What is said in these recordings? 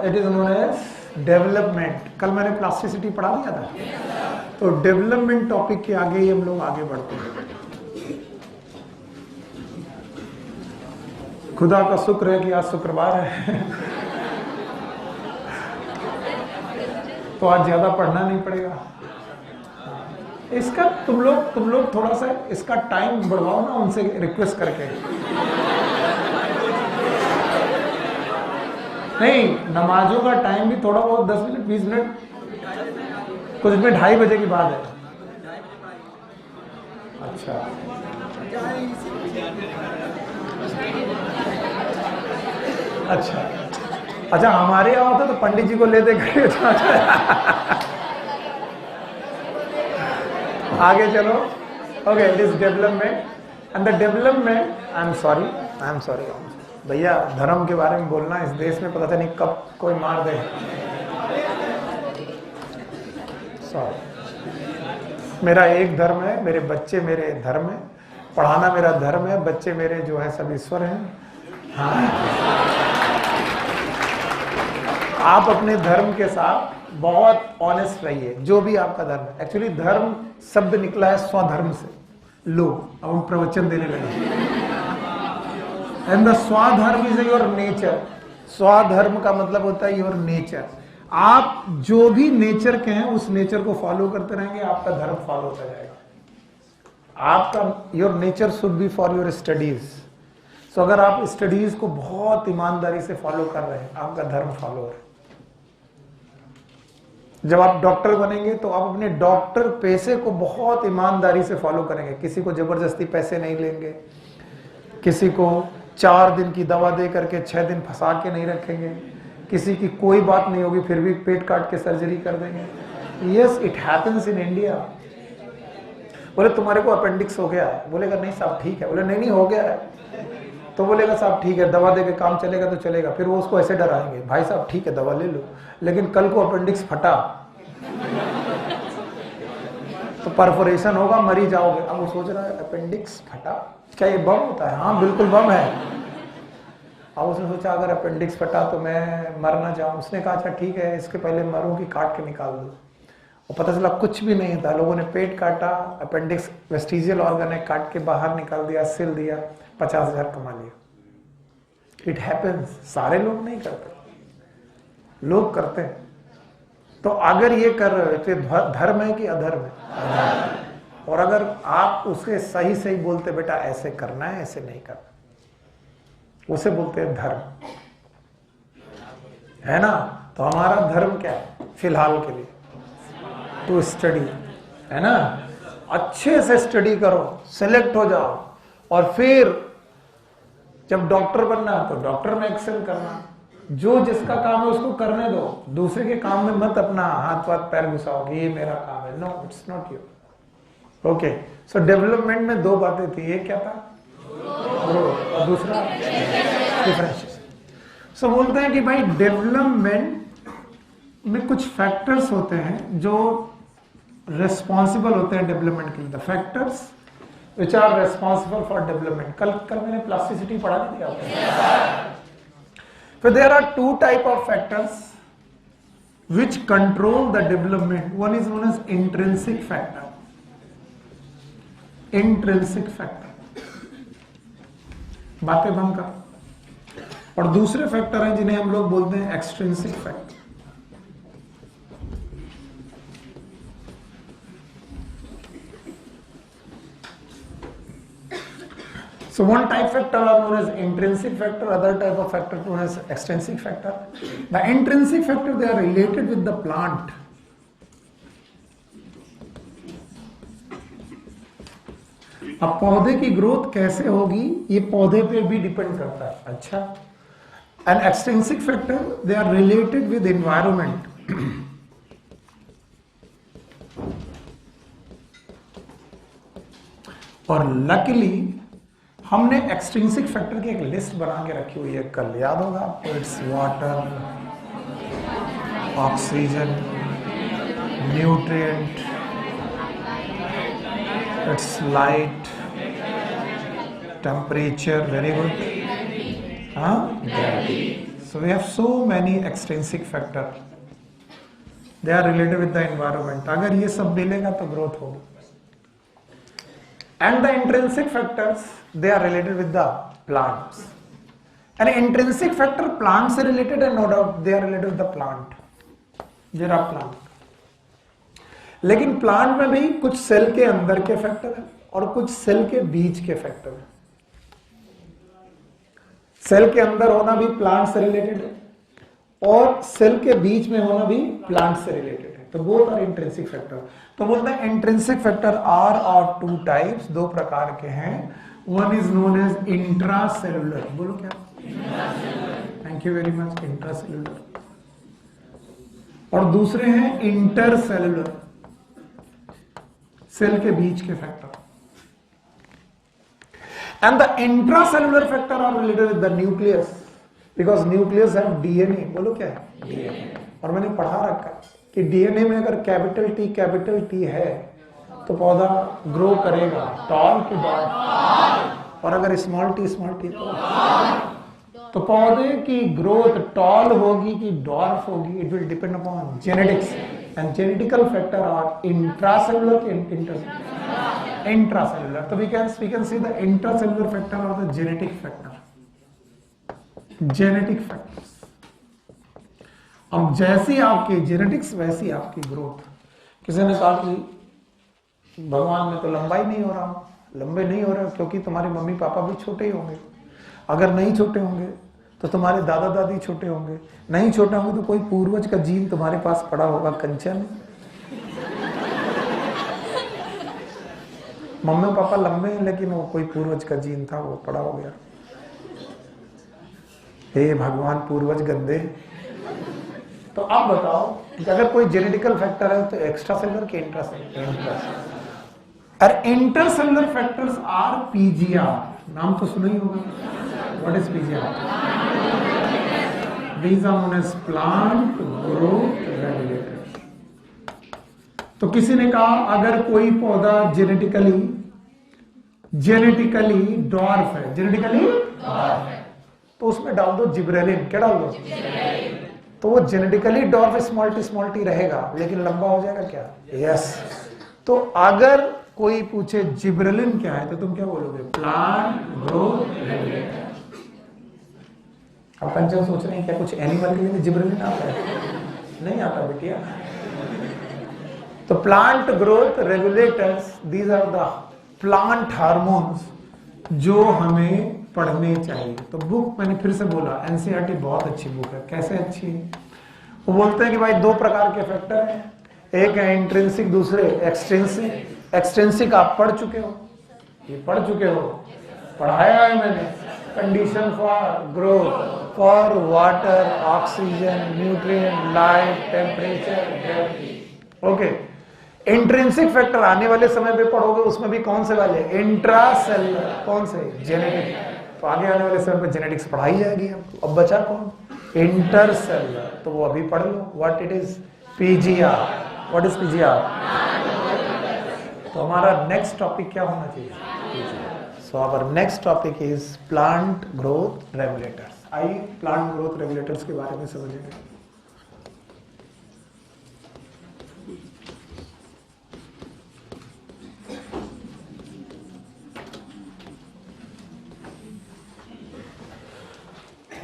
It is known as development. कल मैंने plasticity पढ़ा दिया था। तो डेवलपमेंट टॉपिक के आगे ही हम लोग आगे बढ़ते हैं। खुदा का शुक्र है कि आज शुक्रवार है तो आज ज्यादा पढ़ना नहीं पड़ेगा। इसका तुम लोग थोड़ा सा इसका टाइम बढ़वाओ ना, उनसे रिक्वेस्ट करके। नहीं, नमाजों का टाइम भी थोड़ा बहुत 10 मिनट 20 मिनट, कुछ में 2:30 बजे की बात है। अच्छा, अच्छा, हमारे यहाँ होता तो पंडित जी को ले दे कर आगे चलो। Okay, it is development and the development, I am sorry भैया, धर्म के बारे में बोलना इस देश में पता नहीं कब कोई मार दे। सॉरी, मेरा एक धर्म है, मेरे बच्चे मेरे धर्म है, पढ़ाना मेरा धर्म है, बच्चे मेरे जो है सब ईश्वर हैं। हाँ, आप अपने धर्म के साथ बहुत ऑनेस्ट रहिए, जो भी आपका धर्म है। एक्चुअली धर्म शब्द निकला है स्वधर्म से। लोग अब प्रवचन देने लगे। एंड द स्वधर्म इज योर नेचर। स्वधर्म का मतलब होता है योर नेचर। आप जो भी नेचर के हैं उस नेचर को फॉलो करते रहेंगे, आपका धर्म फॉलो होता जाएगा। आपका your nature should be for your studies. So अगर आप स्टडीज को बहुत ईमानदारी से फॉलो कर रहे हैं, आपका धर्म फॉलो है। जब आप डॉक्टर बनेंगे तो आप अपने डॉक्टर पेशे को बहुत ईमानदारी से फॉलो करेंगे। किसी को जबरदस्ती पैसे नहीं लेंगे, किसी को 4 दिन की दवा दे करके 6 दिन फंसा के नहीं रखेंगे, किसी की कोई बात नहीं होगी फिर भी पेट काट के सर्जरी कर देंगे। Yes, it happens in India. बोले तुम्हारे को अपेंडिक्स हो गया है, बोलेगा नहीं साहब ठीक है। बोले नहीं हो गया है, तो बोलेगा साहब ठीक है, दवा दे के काम चलेगा तो चलेगा। फिर वो उसको ऐसे डराएंगे, भाई साहब ठीक है दवा ले लो, लेकिन कल को अपेंडिक्स फटा तो परफोरेशन होगा, मरी जाओगे। अब वो सोच रहा है अपेंडिक्स फटा, क्या ये बम होता है? हाँ बिल्कुल बम है। अब उसने सोचा अगर अपेंडिक्स फटा तो मैं मर ना जाऊं। उसने कहा अच्छा ठीक है, इसके पहले मरूं कि काट के निकाल दूं। और पता चला कुछ भी नहीं था। लोगों ने पेट काटा, अपेंडिक्स वेस्टिजियल ऑर्गन है, काट के बाहर निकाल दिया, सिल दिया, 50,000 कमा लिया। It happens. सारे लोग नहीं करते, लोग करते हैं। तो अगर ये कर रहे तो धर्म है कि अधर्म है? और अगर आप उसे सही सही बोलते बेटा ऐसे करना है, ऐसे नहीं करना, उसे बोलते हैं धर्म, है ना? तो हमारा धर्म क्या है फिलहाल के लिए? टू स्टडी, है ना? अच्छे से स्टडी करो, सेलेक्ट हो जाओ, और फिर जब डॉक्टर बनना तो डॉक्टर में एक्सेल करना। जो जिसका काम है उसको करने दो, दूसरे के काम में मत अपना हाथ पाथ पैर घुसाओगे, ये मेरा काम है। No, it's not your. Okay, so development में 2 बातें थी। एक क्या था? ग्रोथ, और दूसरा डिफरेंशिएशन। सो बोलते हैं कि भाई डेवलपमेंट में कुछ फैक्टर्स होते हैं जो रेस्पॉन्सिबल होते हैं डेवलपमेंट के लिए। The factors which are responsible for development. कल मैंने प्लास्टिसिटी पढ़ा नहीं थी आपको? So there are 2 type of factors which control the development. One is known as intrinsic factor. Intrinsic factor, बातें बंद कर। और दूसरे फैक्टर हैं जिन्हें हम लोग बोलते हैं extrinsic factor. So one type factor are known as intrinsic factor, other type of factor known as extrinsic factor. The intrinsic factor, they are related with the plant. अब पौधे की ग्रोथ कैसे होगी ये पौधे पे भी डिपेंड करता है। अच्छा, and extrinsic factor, they are related with environment. और luckily हमने एक्सट्रिंसिक फैक्टर की एक लिस्ट बना के रखी हुई है, कल याद होगा आपको। It's water, oxygen, nutrient, its light, temperature, very good, हाँ, gravity. So we have so many extrinsic factor. They are related with the environment. अगर ये सब मिलेगा तो growth होगी. And the intrinsic factors, they are related with the plants. And intrinsic factor plant से related है, no doubt they are related with the plant. There are plant. लेकिन plant में भी कुछ सेल के अंदर के फैक्टर है और कुछ सेल के बीच के फैक्टर है. सेल के अंदर होना भी प्लांट से रिलेटेड है और सेल के बीच में होना भी प्लांट से रिलेटेड है. तो बोथ आर इंट्रिंसिक फैक्टर. तो बोलते हैं इंट्रिंसिक फैक्टर आर और टू टाइप्स, दो प्रकार के हैं. One is known as intracellular. बोलो क्या? Thank you very much. Intracellular. और दूसरे हैं इंटरसेलुलर, सेल के बीच के factor. And the intracellular factor are related with the nucleus because nucleus have DNA. बोलो क्या है? DNA. और मैंने पढ़ा रखा है कि DNA में अगर कैपिटल T है तो पौधा ग्रो करेगा टॉल की डॉर्फ, और अगर स्मॉल टी तो पौधे की ग्रोथ टॉल होगी कि डॉर्फ होगी. It will depend upon genetics and genetical factor are intracellular के इंट्रासेलुलर. तो we can see the intracellular factor or the genetic factor. Genetic factors. अब जैसी आपकी जेनेटिक्स वैसी आपकी ग्रोथ. किसी ने कहा कि भगवान में तो लंबाई नहीं हो रहा. लंबे नहीं हो रहे क्योंकि तुम्हारे मम्मी पापा भी छोटे ही होंगे. अगर नहीं छोटे होंगे तो तुम्हारे दादा दादी छोटे होंगे. नहीं छोटे होंगे तो कोई पूर्वज का जीन तुम्हारे पास पड़ा होगा. कंचन, मम्मी पापा लंबे हैं लेकिन वो कोई पूर्वज का जीन था, वो पड़ा हो गया. हे भगवान, पूर्वज गंदे. तो आप बताओ कि अगर कोई जेनेटिकल फैक्टर है तो एक्स्ट्रा सेलुलर के इंट्रासेलुलर. और इंटरसेलुलर फैक्टर्स आर पीजीआर. नाम तो सुना ही होगा. What is PGR? These are known as plant growth regulators. तो किसी ने कहा अगर कोई पौधा जेनेटिकली डॉर्फ है, तो उसमें डाल दो जिब्रेलिन. क्या डाल दो? तो वो जेनेटिकली डॉर्फ स्मॉल टी रहेगा लेकिन लंबा हो जाएगा क्या? यस. तो अगर कोई पूछे जिब्रेलिन क्या है तो तुम क्या बोलोगे? Plant growth regulator. अब पंचम सोच रहे हैं क्या कुछ एनिमल के लिए जिब्रेलिन आता है? नहीं आता बेटिया. तो plant growth regulators, these are the plant hormones जो हमें पढ़ने चाहिए. तो बुक मैंने फिर से बोला, एनसीईआरटी बहुत अच्छी बुक है. कैसे अच्छी है? वो बोलते हैं कि भाई दो प्रकार के फैक्टर हैं, एक है इंट्रिंसिक, दूसरे एक्सट्रिंसिक. एक्सट्रिंसिक आप पढ़ चुके हो, ये पढ़ चुके हो, पढ़ाया है मैंने. Condition for growth, for water, oxygen, nutrient, light, temperature, gravity. Okay. Intrinsic factor आने वाले समय पे पढ़ोगे, उसमें भी कौन से वाले? इंट्रासेलुलर. कौन से? जेनेटिक. तो आगे आने वाले समय पे जेनेटिक्स पढ़ाई जाएगी आपको. अब बचा कौन? इंटरसेलुलर. तो वो अभी पढ़ लो. What it is? PGR. What is PGR? तो हमारा नेक्स्ट टॉपिक क्या होना चाहिए? So our next topic is plant growth regulators. आइए प्लांट ग्रोथ रेगुलेटर्स के बारे में समझेंगे.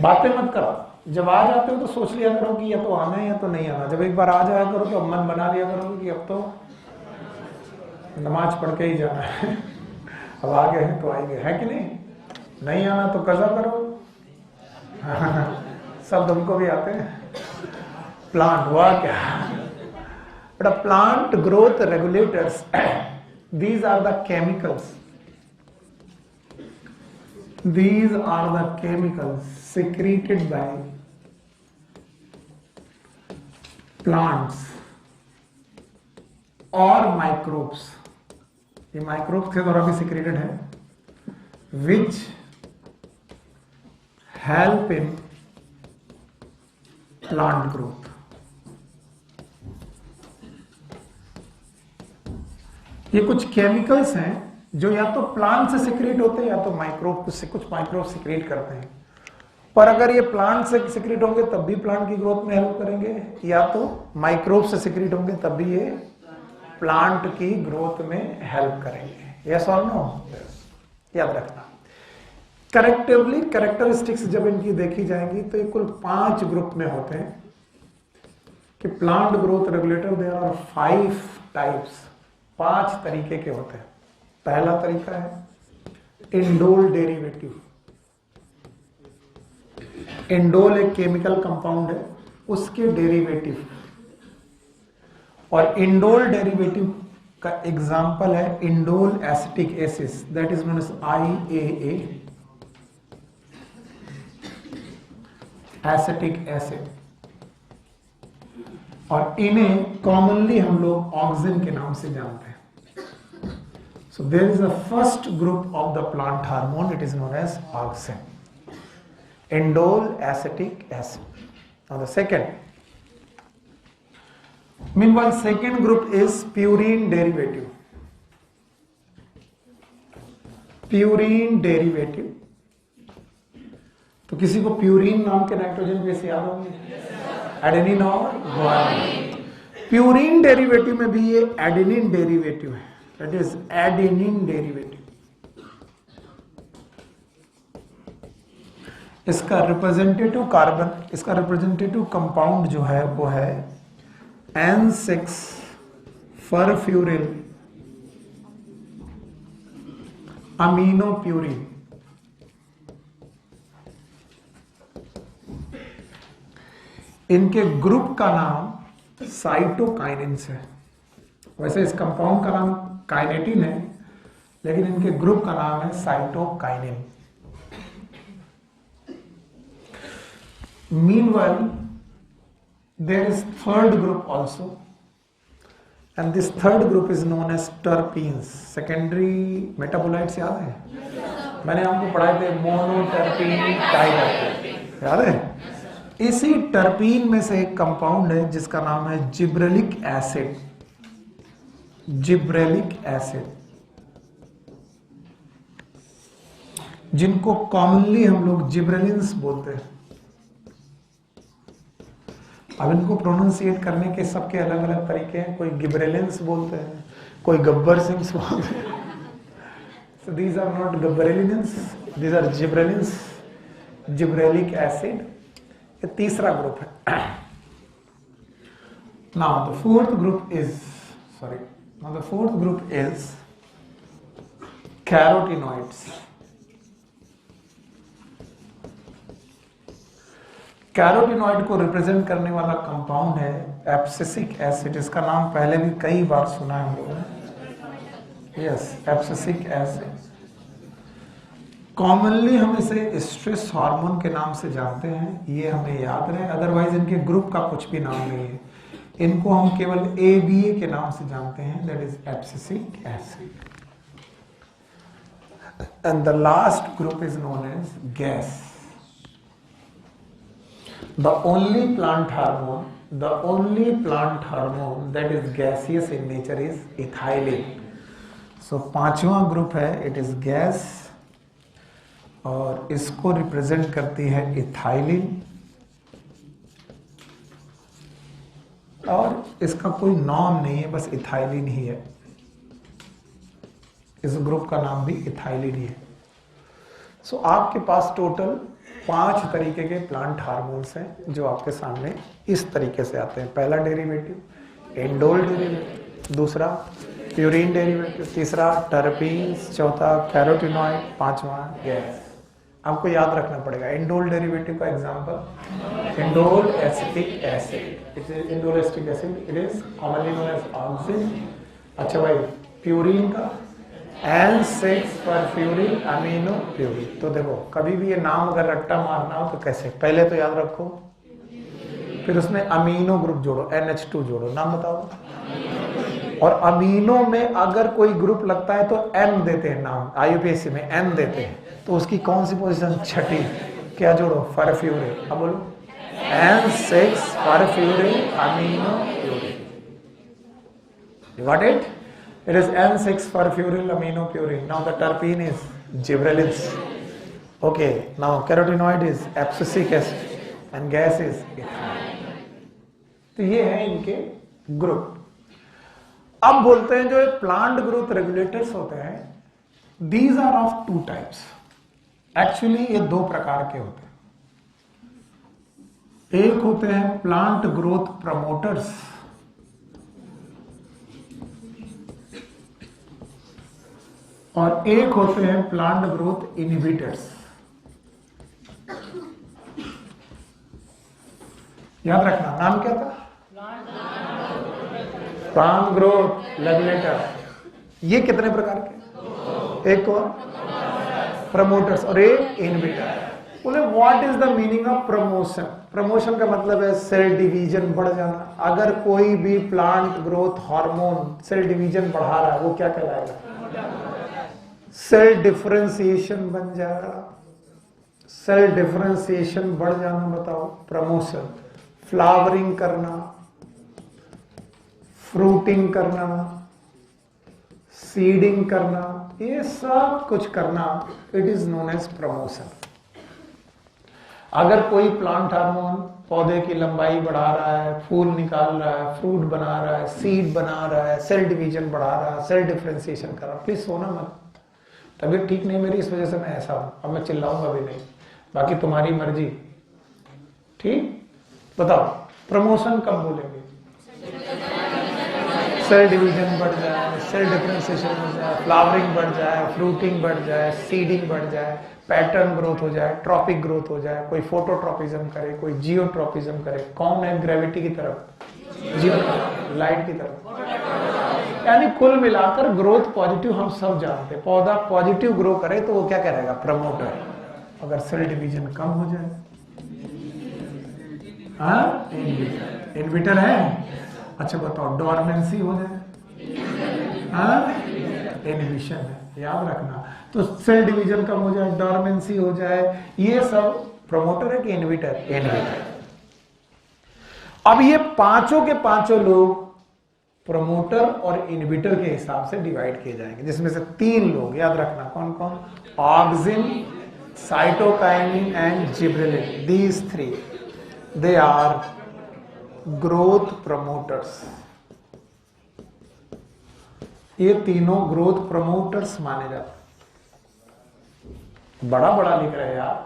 बातें मत करो. जब आ जाते हो तो सोच लिया करो कि या तो आना है या तो नहीं आना. जब एक बार आ जाया करो तो मन बना लिया करो कि अब तो नमाज पढ़ के ही जाना है. अब आ गए हैं तो आएंगे, है कि नहीं? नहीं आना तो कज़ा करो. सब तुमको भी आते हैं. प्लांट हुआ क्या? But plant growth regulators, these are the chemicals. These are the chemicals secreted by plants or microbes. ये microbes के द्वारा भी secreted है, which help in plant growth. ये कुछ chemicals हैं जो या तो प्लांट से सिक्रेट होते हैं या तो माइक्रोब से, कुछ माइक्रोब सिक्रेट करते हैं. पर अगर ये प्लांट से सिक्रेट होंगे तब भी प्लांट की ग्रोथ में हेल्प करेंगे, या तो माइक्रोब से सिक्रेट होंगे तब भी ये प्लांट की ग्रोथ में हेल्प करेंगे। यस और नो? याद रखना। करेक्टिवली कैरेक्टरिस्टिक्स जब इनकी देखी जाएंगी तो ये कुल 5 ग्रुप में होते हैं कि plant growth regulator there are 5 types, 5 तरीके के होते हैं। पहला तरीका है इंडोल डेरिवेटिव। इंडोल एक केमिकल कंपाउंड है, उसके डेरिवेटिव। और इंडोल डेरिवेटिव का एग्जांपल है indole acetic acid, that is known as IAA, acetic acid. और इन्हें कॉमनली हम लोग ऑक्सिन के नाम से जानते हैं। So there is a first group of the plant hormone, it is known as auxin, indole acetic acid. Now the second, meanwhile second group is purine derivative. Purine derivative, तो किसी को प्यूरिन नाम के नाइट्रोजन बेस याद होंगे? Adenine और guanine. Purine derivative में भी ये एडेनिन डेरिवेटिव है, दैट इज एडेनिन डेरिवेटिव। इसका रिप्रेजेंटेटिव कार्बन, इसका रिप्रेजेंटेटिव कंपाउंड जो है वो है N6 फरफ्यूरिल अमीनोप्यूरिन। इनके ग्रुप का नाम साइटोकाइनिन है। वैसे इस कंपाउंड का नाम काइनेटिन है, लेकिन इनके ग्रुप का नाम है cytokinin. Meanwhile, there is third group also, and this third group is known as terpenes. Secondary metabolites याद है? मैंने आपको पढ़ाए थे मोनोटर्पीन, डाइटर्पीन, याद है? इसी टर्पीन में से एक कंपाउंड है जिसका नाम है जिब्रेलिक एसिड। जिब्रेलिक एसिड, जिनको कॉमनली हम लोग जिब्रेलिन्स बोलते हैं। अब इनको प्रोनाउंसिएट करने के सबके अलग अलग तरीके हैं। कोई गिब्रेलिन्स बोलते हैं, कोई गब्बर सिंह बोलते हैं। So these are not gibberellins, these are gibberellins, gibberellic acid. ये तीसरा ग्रुप है। Now the fourth group is carotenoids. Carotenoid को रिप्रेजेंट करने वाला कंपाउंड है एब्सिसिक एसिड। इसका नाम पहले भी कई बार सुना है हम लोगों ने। Yes, abscisic acid. कॉमनली हम इसे स्ट्रेस हार्मोन के नाम से जानते हैं, ये हमें याद रहे। अदरवाइज इनके ग्रुप का कुछ भी नाम नहीं है, इनको हम केवल ABA के नाम से जानते हैं, that is abscisic acid. And the last group is known as gas. The only plant hormone that is gaseous in nature is ethylene. So पांचवा ग्रुप है, it is gas, और इसको रिप्रेजेंट करती है इथाइलिन। और इसका कोई नाम नहीं है, बस इथाइलिन ही है। इस ग्रुप का नाम भी इथाइलिन ही है। सो आपके पास टोटल 5 तरीके के प्लांट हार्मोन्स हैं जो आपके सामने इस तरीके से आते हैं। पहला डेरिवेटिव इंडोल डेरिवेटिव, दूसरा प्यूरिन डेरिवेटिव, तीसरा टर्पीन्स, चौथा कैरोटिनॉइड, पांचवा गैस। आपको याद रखना पड़ेगा इंडोल डेरिवेटिव का example indole acetic acid. It is indole acetic acid, it is commonly known as auxin. अच्छा भाई, प्यूरिन का N6 फरफ्यूरिल अमीनोप्यूरिन। तो देखो, कभी भी ये नाम अगर रट्टा मारना हो तो कैसे, पहले तो याद रखो, फिर उसमें अमीनो ग्रुप जोड़ो, NH2 जोड़ो, नाम बताओ। और अमीनो में अगर कोई ग्रुप लगता है तो M देते हैं नाम, IUPAC में M देते हैं, तो उसकी कौन सी पोजीशन? छठी। क्या जोड़ो? फरफ्यूरिल। अब बोलो N6 फरफ्यूरिल aminopurine. You got it? It is N6 furfuryl aminopurine. Now the terpene is gibberellins. Okay, now carotenoid is abscisic acid and gas is ethyl. तो ये है इनके ग्रुप। अब बोलते हैं जो प्लांट ग्रोथ रेगुलेटर्स होते हैं, these are of two types. Actually ये दो प्रकार के होते हैं। एक होते हैं प्लांट ग्रोथ प्रमोटर्स और एक होते हैं प्लांट ग्रोथ इनहिबिटर्स। याद रखना, नाम क्या था? Plant growth regulator. ये कितने प्रकार के? एक और प्रमोटर्स और एक इनहिबिटर। बोले what is the meaning of promotion? Promotion का मतलब है सेल डिवीजन बढ़ जाना। अगर कोई भी plant growth hormone cell division बढ़ा रहा है, वो क्या कहलाएगा? सेल डिफरेंशिएशन बन जाएगा। सेल डिफरेंशिएशन बढ़ जाना, बताओ प्रमोशन। फ्लावरिंग करना, फ्रूटिंग करना, सीडिंग करना, ये सब कुछ करना, it is known as promotion. अगर कोई प्लांट हार्मोन पौधे की लंबाई बढ़ा रहा है, फूल निकाल रहा है, फ्रूट बना रहा है, सीड बना रहा है, सेल डिवीजन बढ़ा रहा है, सेल डिफरेंशिएशन कर रहा है, प्लीज सोना मत। तबीयत ठीक नहीं मेरी, इस वजह से मैं ऐसा हूं। अब मैं चिल्लाऊंगा भी नहीं, बाकी तुम्हारी मर्जी। ठीक, बताओ प्रमोशन कब बोलेंगे? सेल डिवीजन बढ़ जाए, सेल डिफरेंशिएशन हो जाए, फ्लावरिंग बढ़ जाए, फ्रूटिंग बढ़ जाए, सीडिंग बढ़ जाए, पैटर्न ग्रोथ हो जाए, ट्रॉपिक ग्रोथ हो जाए, कोई फोटोट्रॉपिज्म करे, कोई जियोट्रॉपिज्म करे। कौन है ग्रेविटी की तरफ? जियो, लाइट की तरफ। यानी कुल मिलाकर ग्रोथ पॉजिटिव हम सब जानते हैं। पौधा पॉजिटिव ग्रो करे तो वो क्या करेगा? प्रमोटर। अगर सेल डिवीजन कम हो जाए, हाँ इनहिबिटर है। अच्छा बताओ डोरमेंसी हो जाए, हाँ इनहिबिशन है। याद रखना, तो सेल डिवीजन कम हो जाए, डोरमेंसी हो जाए, ये सब प्रमोटर है कि इनहिबिटर? इनहिबिटर। अब ये पांचों के पांचों लोग प्रमोटर और इनहिबिटर के हिसाब से डिवाइड किए जाएंगे, जिसमें से तीन लोग याद रखना। कौन कौन? Auxin, cytokinin and gibberellin. These three they are growth promoters. ये तीनों ग्रोथ प्रमोटर्स माने जाते। बड़ा बड़ा लिख रहे हैं यार,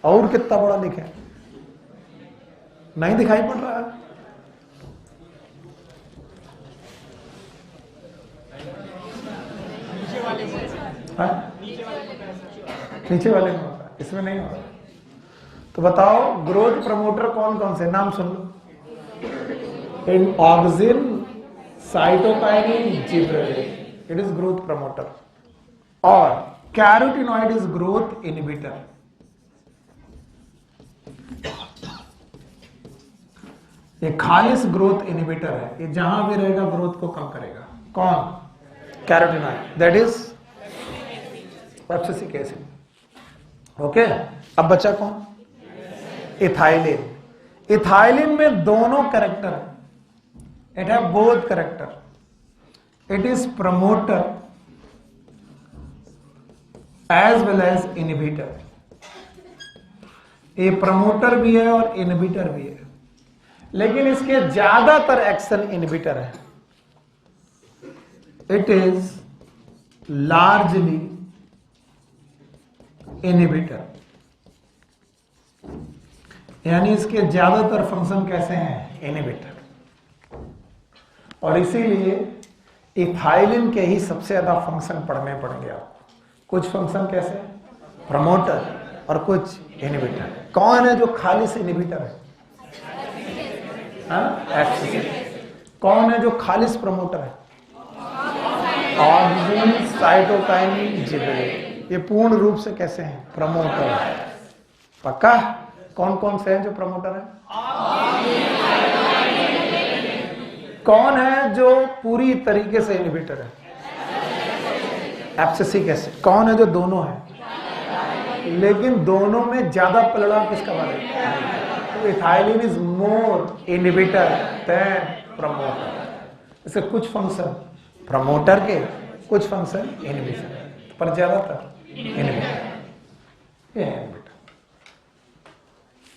और कितना बड़ा लिखे? नहीं दिखाई पड़ रहा है? नीचे वाले में होता है, इसमें नहीं होता। तो बताओ ग्रोथ प्रमोटर कौन कौन से? नाम सुन लो। इन auxin, cytokinin, gibberellin, it is growth promoter. और कैरोटीनॉइड इज ग्रोथ इनहिबिटर। ये खालिस ग्रोथ इनहिबिटर है, ये जहां भी रहेगा ग्रोथ को कम करेगा। कौन? Carotenoid, that is abscisic acid. Okay, अब बचा कौन? इथाइलिन। इथाइलिन में दोनों कैरेक्टर है, it have both character. It is promoter as well as inhibitor. ये प्रमोटर भी है और इनहिबिटर भी है, लेकिन इसके ज्यादातर एक्शन इनहिबिटर है। इट इज लार्जली इनहिबिटर, यानी इसके ज्यादातर फंक्शन कैसे हैं? इनहिबिटर। और इसीलिए इथाइलिन के ही सबसे ज्यादा फंक्शन पढ़ने पड़ेंगे आपको। कुछ फंक्शन कैसे? प्रमोटर और कुछ इनहिबिटर। कौन है जो खालिस इनहिबिटर है? कौन है जो खालिस प्रमोटर है? Auxin, cytokinin, gibberellin. ये पूर्ण रूप से कैसे हैं? प्रमोटर। पक्का? कौन कौन से हैं जो प्रमोटर है? कौन है जो पूरी तरीके से इनहिबिटर है? Abscisic acid. कौन है जो दोनों है, लेकिन दोनों में ज्यादा पलड़ा किसका बारे में? Ethylene is more inhibitor than promoter. इससे कुछ फंक्शन प्रमोटर के, कुछ फंक्शन इनहिबिशन, पर ज्यादातर इनहिबिटर। ये है बेटा।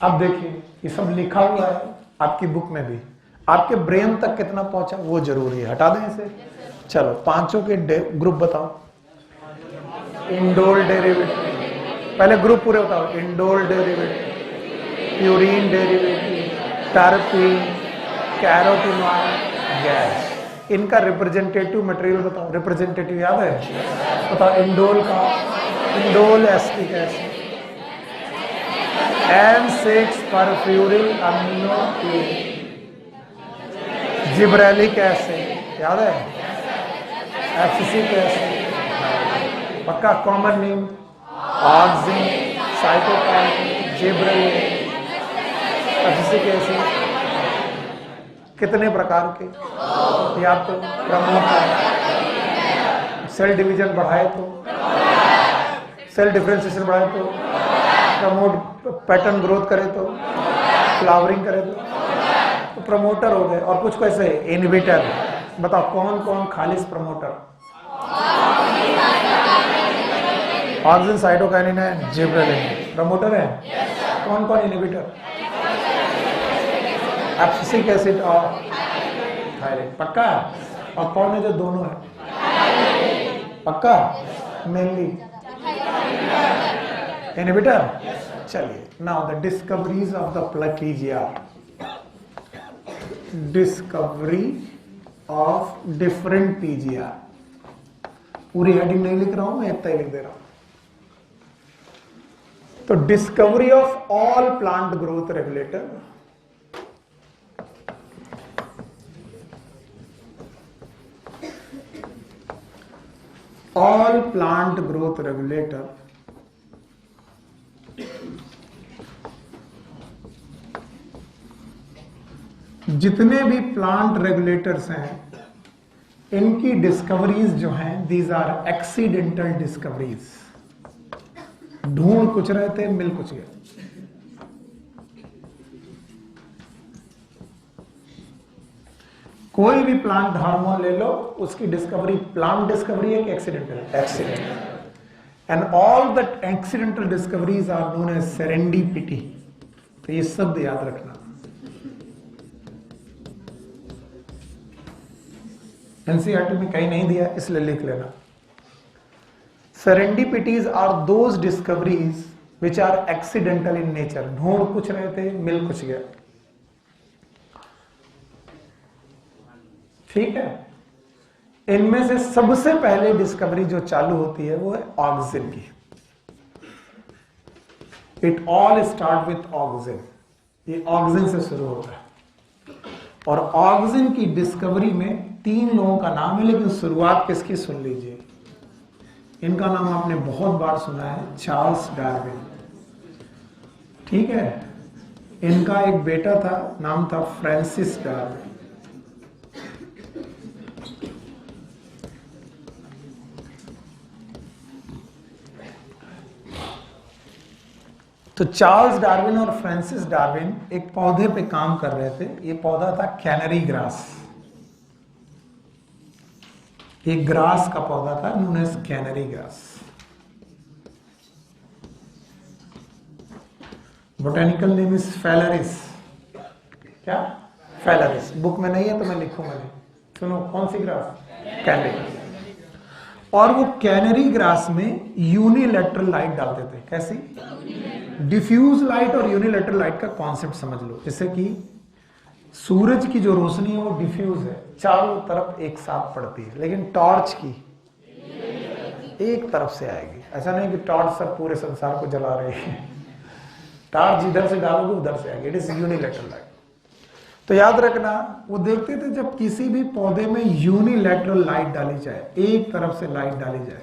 अब देखिए ये सब लिखा हुआ है आपकी बुक में भी, आपके ब्रेन तक कितना पहुंचा वो जरूरी है। हटा दें इसे। चलो पांचों के ग्रुप बताओ। इंडोल डेरिवेटिव, पहले ग्रुप पूरे बताओ। Indole derivative, purine derivative, terpene, carotenoid, gas. इनका रिप्रेजेंटेटिव मटेरियल बताओ। रिप्रेजेंटेटिव याद है? बताओ। इंडोल का, indole acetic acid, N6 furfuryl amino, gibberellic acid याद है? एब्सिसिक एसिड पक्का। Common name auxin, cytokinesis, gibberellic, abscisic acid. कितने प्रकार के? या तो प्रमोटर, सेल डिवीजन बढ़ाए तो, सेल डिफरेंशिएशन बढ़ाए तो, प्रमोट पैटर्न ग्रोथ करे तो, फ्लावरिंग करे तो प्रमोटर हो गए। और कुछ कैसे इनहिबिटर। बताओ कौन कौन खालिस प्रमोटर? ऑक्सिन, साइटोकाइनिन है, जिब्रेलिन प्रमोटर है। कौन कौन इनहिबिटर? एब्सिसिक एसिड और थायराइड पक्का। और कौन है जो दोनों है? पक्का। Mainly inhibitor. चलिए now the discoveries of the प्लैटिजिया। डिस्कवरी ऑफ डिफरेंट पीजिया। पूरी हेडिंग नहीं लिख रहा हूं मैं, इतना ही लिख दे रहा हूं। तो discovery of all plant growth regulator, all plant growth regulator जितने भी प्लांट रेगुलेटर्स हैं इनकी डिस्कवरीज जो हैं दीज आर एक्सीडेंटल डिस्कवरीज। ढूंढ कुछ रहे थे, मिल कुछ गया। कोई भी प्लांट हार्मोन ले लो, उसकी डिस्कवरी प्लांट डिस्कवरी है कि accidental? Accidental. And all the accidental discoveries are known as serendipity. तो ये शब्द याद रखना। एनसीईआरटी में कहीं नहीं दिया इसलिए लिख लेना। Serendipities are those discoveries which are accidental in nature. ढूंढ कुछ रहे थे, मिल कुछ गया। ठीक है। इनमें से सबसे पहले डिस्कवरी जो चालू होती है वो है ऑक्सिन की। It all start with auxin. ये ऑक्सिन से शुरू होता है। और ऑक्सिन की डिस्कवरी में 3 लोगों का नाम है, लेकिन शुरुआत किसकी सुन लीजिए। इनका नाम आपने बहुत बार सुना है, चार्ल्स डार्विन। ठीक है। इनका एक बेटा था, नाम था फ्रांसिस डार्विन। तो चार्ल्स डार्विन और फ्रांसिस डार्विन एक पौधे पे काम कर रहे थे। ये पौधा था कैनरी ग्रास। एक ग्रास का पौधा था, known as canary grass. Botanical name is Phalaris. क्या? फैलरिस। बुक में नहीं है तो मैं लिखूंगा नहीं। सुनो, कौन सी ग्रास? कैनरी। और वो कैनरी ग्रास में यूनिलैटरल लाइट डालते थे। कैसी? डिफ्यूज लाइट और यूनिलैटरल लाइट का कॉन्सेप्ट समझ लो। जैसे कि सूरज की जो रोशनी है वो डिफ्यूज है, चारों तरफ एक साथ पड़ती है, लेकिन टॉर्च की एक तरफ से आएगी। ऐसा नहीं कि टॉर्च सब पूरे संसार को जला रही है। टॉर्च जिधर से डालोगे उधर से आएगी। It is unilateral light. तो याद रखना, वो देखते थे जब किसी भी पौधे में यूनिलैटरल लाइट डाली जाए, एक तरफ से लाइट डाली जाए,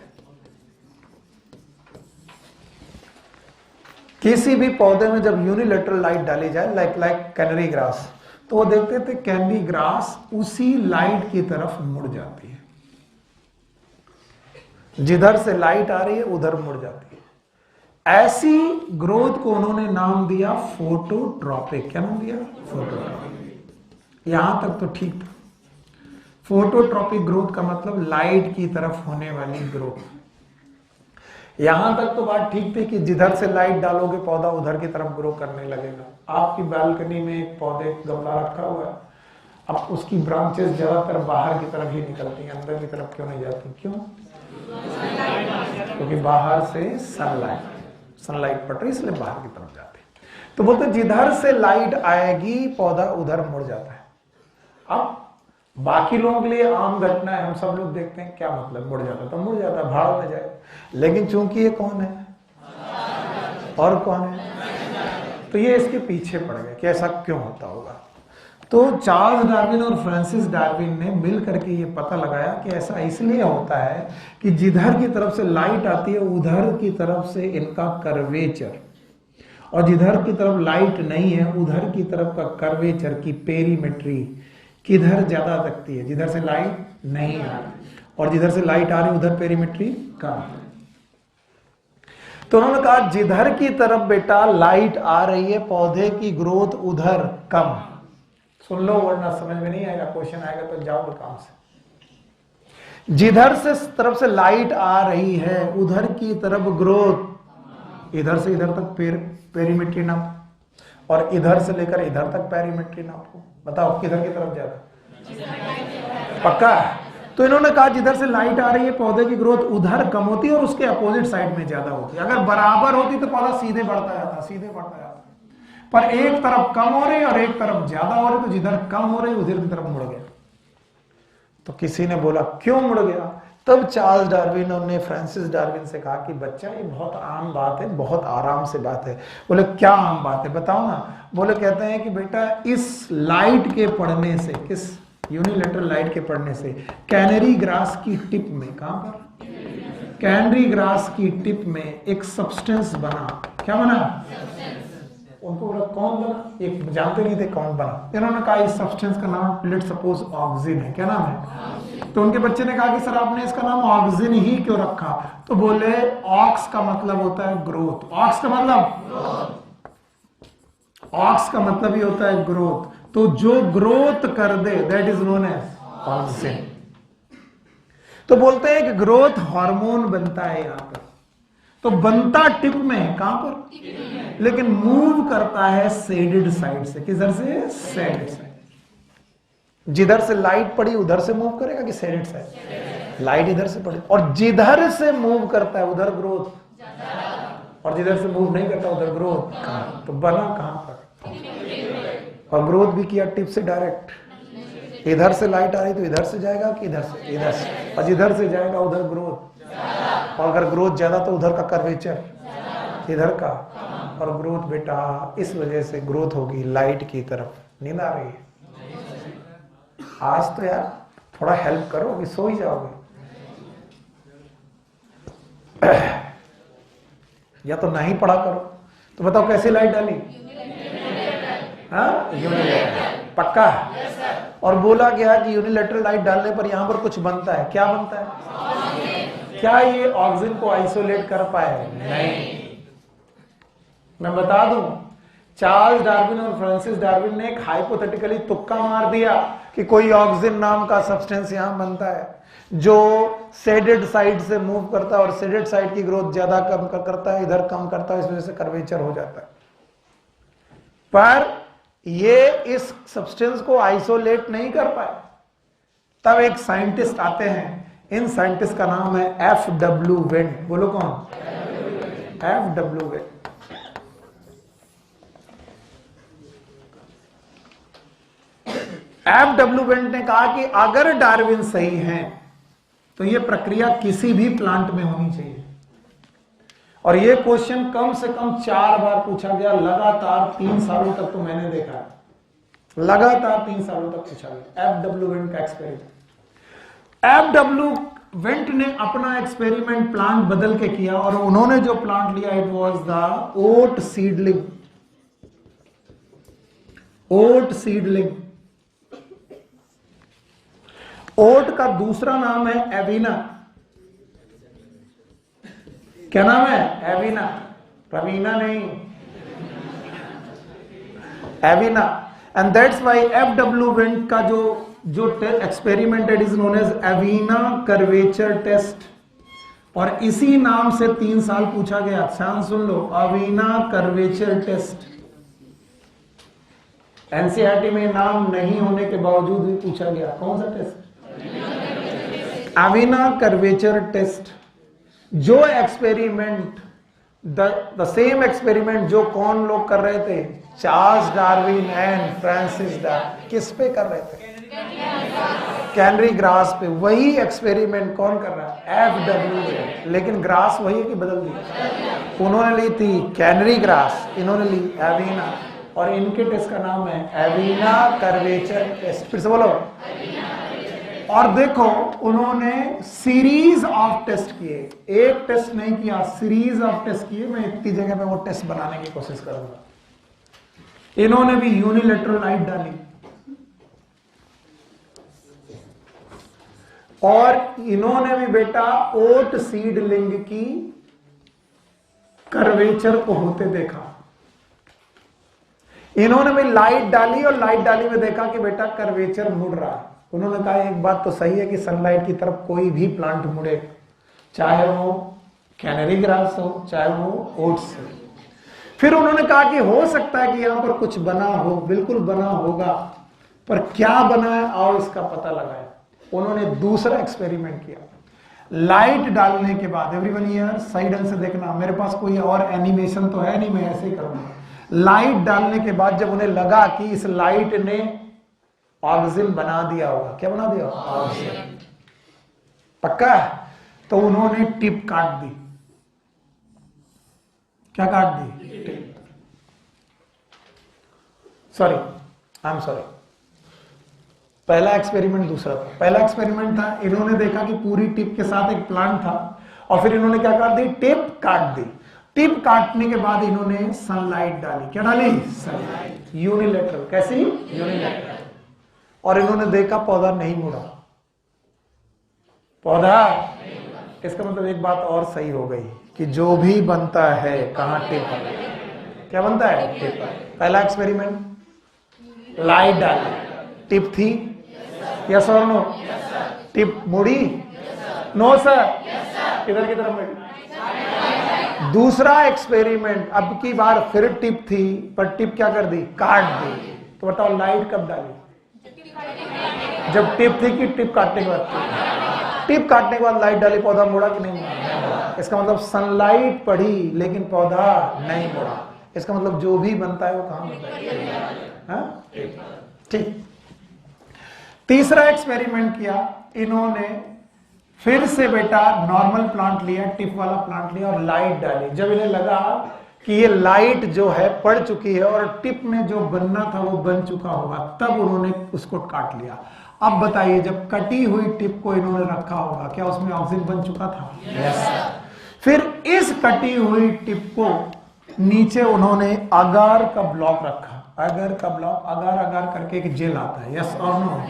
किसी भी पौधे में जब यूनिलैटरल लाइट डाली जाए, लाइक कैनरी ग्रास, तो वो देखते थे कैनरी ग्रास उसी लाइट की तरफ मुड़ जाती है। जिधर से लाइट आ रही है उधर मुड़ जाती है। ऐसी ग्रोथ को उन्होंने नाम दिया फोटोट्रॉपिक। क्या नाम दिया? फोटोट्रॉपिक। यहां तक तो ठीक था। फोटोट्रॉपिक ग्रोथ का मतलब लाइट की तरफ होने वाली ग्रोथ। यहां तक तो बात ठीक थी कि जिधर से लाइट डालोगे पौधा उधर की तरफ ग्रो करने लगेगा। आपकी बालकनी में एक पौधे गमला रखा हुआ है, अब उसकी ब्रांचेस ज्यादातर बाहर की तरफ ही निकलती हैं, अंदर की तरफ क्यों नहीं जाती? क्यों? क्योंकि बाहर से सनलाइट पड़ रही, इसलिए बाहर की तरफ जाती। तो बोलते जिधर से लाइट आएगी पौधा उधर मुड़ जाता है। अब बाकी लोगों के लिए आम घटना है, हम सब लोग देखते हैं क्या मतलब मुड़ जाता, तो मुड़ जाता, भाड़ में जाए। लेकिन चूंकि ये कौन है और कौन है, तो ये इसके पीछे पड़ गए कि ऐसा क्यों होता होगा। तो चार्ल्स डार्विन और फ्रांसिस डार्विन ने मिल करके ये पता लगाया कि ऐसा इसलिए होता है कि जिधर की तरफ से लाइट आती है उधर की तरफ से इनका कर्वेचर, और जिधर की तरफ लाइट नहीं है उधर की तरफ का कर्वेचर की पेरीमेट्री किधर ज्यादा लगती है? जिधर से लाइट नहीं आ रही, और जिधर से लाइट आ रही उधर पेरीमेट्री कम। तो उन्होंने कहा जिधर की तरफ बेटा लाइट आ रही है पौधे की ग्रोथ उधर कम। सुन लो वरना समझ में नहीं आएगा, क्वेश्चन आएगा तो जाओगे काम से। जिधर से तरफ से लाइट आ रही है उधर की तरफ ग्रोथ, इधर से इधर तक पेरीमेट्री नाप, और इधर से लेकर इधर तक पेरीमेट्री नापो। बताओ किधर की तरफ ज्यादा? पक्का? तो इन्होंने कहा जिधर से लाइट आ रही है पौधे की ग्रोथ उधर कम होती है और उसके अपोजिट साइड में ज्यादा होती है। अगर बराबर होती तो पौधा सीधे बढ़ता जाता, पर एक तरफ कम हो रही और एक तरफ ज्यादा हो रही, तो जिधर कम हो रही उधर की तरफ मुड़ गया। तो किसी ने बोला क्यों मुड़ गया? तब चार्ल्स डार्विन ने फ्रांसिस डार्विन से कहा कि बच्चा ये बहुत आम बात है, बहुत आराम से बात है। बोले क्या आम बात है बताओ ना। बोले कहते हैं कि बेटा इस लाइट के पड़ने से, किस यूनिलैटरल लाइट के पड़ने से कैनरी ग्रास की टिप में, कहां पर? कैनरी ग्रास की टिप में एक सब्सटेंस बना। क्या बना? उनको बोला कौन बना, एक जानते नहीं थे कौन बना। इन्होंने कहा इस सब्सटेंस का नाम लेट्स सपोज ऑक्सिन है। क्या नाम है? तो उनके बच्चे ने कहा कि सर आपने इसका नाम ऑक्सिन ही क्यों रखा? तो बोले ऑक्स का मतलब होता है ग्रोथ। ऑक्स का मतलब ही होता है ग्रोथ। तो जो ग्रोथ कर दे that is known as auxin. तो बोलते हैं कि ग्रोथ हार्मोन बनता है यहां पर, तो बनता टिप में है, कहां पर? लेकिन मूव करता है शेडेड साइड से। किधर से? Shaded side. जिधर से लाइट पड़ी उधर से मूव करेगा कि शेडेड साइड? लाइट इधर से पड़ी, और जिधर से मूव करता है उधर ग्रोथ, और जिधर से मूव नहीं करता उधर ग्रोथ कहां? तो बना कहां पर? और ग्रोथ भी किया टिप से डायरेक्ट। इधर से लाइट आ रही तो इधर से जाएगा कि इधर से? इधर से। और जिधर से जाएगा उधर ग्रोथ, और अगर ग्रोथ ज्यादा तो उधर का कर्वेचर, इधर का, और ग्रोथ बेटा इस वजह से ग्रोथ होगी लाइट की तरफ। नींद आ रही है? आज तो यार थोड़ा हेल्प करो कि सो ही जाओगे। या तो नहीं पढ़ा करो। तो बताओ कैसे लाइट डाली? हाँ यूनिलैटरल। पक्का? और बोला गया कि यूनिलैटरल लाइट डालने पर यहां पर कुछ बनता है। क्या बनता है? क्या ये ऑक्सीजन को आइसोलेट कर पाए? नहीं। मैं बता दूं, चार्ल्स डार्विन और फ्रांसिस डार्विन ने एक हाइपोथेटिकली तुक्का मार दिया कि कोई ऑक्सीजन नाम का सब्सटेंस यहां बनता है जो शेडेड साइड से मूव करता है, और शेडेड साइड की ग्रोथ ज्यादा कम करता है, इधर कम करता है, इस वजह से कर्वेचर हो जाता है। पर ये इस सब्सटेंस को आइसोलेट नहीं कर पाए। तब एक साइंटिस्ट आते हैं, इन साइंटिस्ट का नाम है F.W. वेंट। बोलो कौन? F.W. वेंट। F.W. वेंट ने कहा कि अगर डार्विन सही है तो यह प्रक्रिया किसी भी प्लांट में होनी चाहिए। और यह क्वेश्चन कम से कम 4 बार पूछा गया, लगातार 3 सालों तक। तो मैंने देखा लगातार 3 सालों तक पूछा गया F.W. वेंट का एक्सपेरिमेंट। F.W. वेंट ने अपना एक्सपेरिमेंट प्लांट बदल के किया, और उन्होंने जो प्लांट लिया it was the oat seedling. Oat seedling. Oat का दूसरा नाम है एविना। क्या नाम है? एविना। रवीना नहीं, Avena. And that's why F.W. Went का जो experiment is known as Avena curvature test. और इसी नाम से 3 साल पूछा गया। ध्यान सुन लो, अवीना कर्वेचर टेस्ट। एनसीईआरटी में नाम नहीं होने के बावजूद भी पूछा गया। कौन सा टेस्ट? Avena curvature test. जो एक्सपेरिमेंट, द सेम एक्सपेरिमेंट जो कौन लोग कर रहे थे? Charles Darwin and Francis Darwin. किस पे कर रहे थे? कैनरी ग्रास पे। वही एक्सपेरिमेंट कौन कर रहा है? FW। लेकिन ग्रास वही है कि बदल दी? उन्होंने ली थी कैनरी ग्रास, इन्होंने ली एविना, और इनके टेस्ट का नाम है एविना कर्वेचर टेस्ट। फिर से बोलो। और देखो, उन्होंने सीरीज ऑफ टेस्ट किए, एक टेस्ट नहीं किया, सीरीज ऑफ टेस्ट किए। मैं इतनी जगह पे वो टेस्ट बनाने की कोशिश करूंगा। इन्होंने भी यूनिलेटरल लाइट डाली और इन्होंने भी बेटा ओट सीडलिंग की कर्वेचर को होते देखा। इन्होंने भी लाइट डाली और लाइट डाली में देखा कि बेटा कर्वेचर मुड़ रहा है। उन्होंने कहा एक बात तो सही है कि सनलाइट की तरफ कोई भी प्लांट मुड़े, चाहे वो कैनरी ग्रास हो, चाहे वो ओट्स हो। फिर उन्होंने कहा कि हो सकता है कि यहां पर कुछ बना हो, बिल्कुल बना होगा, पर क्या बना है आओ इसका पता लगाए। उन्होंने दूसरा एक्सपेरिमेंट किया। लाइट डालने के बाद, एवरीवन हियर सही ढंग से देखना, मेरे पास कोई और एनिमेशन तो है नहीं, मैं ऐसे ही करूंगा। लाइट डालने के बाद जब उन्हें लगा कि इस लाइट ने ऑक्सीजन बना दिया होगा, क्या बना दिया? ऑक्सीजन। पक्का? तो उन्होंने टिप काट दी। क्या काट दी? Tip. Sorry, I am sorry, पहला एक्सपेरिमेंट दूसरा था। पहला एक्सपेरिमेंट था, इन्होंने देखा कि पूरी टिप के साथ एक प्लांट था, और फिर इन्होंने क्या काट दी? टिप काट दी। टिप काटने के बाद इन्होंने सनलाइट डाली। क्या डाली? सनलाइट। यूनिलेटरल। कैसी? यूनिलेटरल। और इन्होंने देखा पौधा नहीं मुड़ा। पौधा, इसका मतलब एक बात और सही हो गई कि जो भी बनता है कहां? टिप। क्या बनता है? टिप। पहला एक्सपेरिमेंट, लाइट डाली, टिप थी, यस और नो? टिप मुड़ी? No sir. किधर की तरफ मुड़ी? दूसरा एक्सपेरिमेंट, अब की बार फिर टिप थी, पर टिप क्या कर दी? काट दी। तो बताओ लाइट कब डाली? जब टिप थी कि टिप काटने के बाद? टिप काटने के बाद लाइट डाली, पौधा मुड़ा कि नहीं मुड़ा? इसका मतलब सनलाइट पड़ी लेकिन पौधा नहीं मुड़ा। इसका मतलब जो भी बनता है वो कहां बनता है? ठीक। तीसरा एक्सपेरिमेंट किया इन्होंने, फिर से बेटा नॉर्मल प्लांट लिया, टिप वाला प्लांट लिया और लाइट डाली। जब इन्हें लगा कि ये लाइट जो है पड़ चुकी है और टिप में जो बनना था वो बन चुका होगा, तब उन्होंने उसको काट लिया। अब बताइए, जब कटी हुई टिप को इन्होंने रखा होगा, क्या उसमें ऑक्सीजन बन चुका था? यस। फिर इस कटी हुई टिप को नीचे उन्होंने अगार का ब्लॉक रखा। अगर का ब्लॉक, अगार अगार करके एक जेल आता है, यस और नो?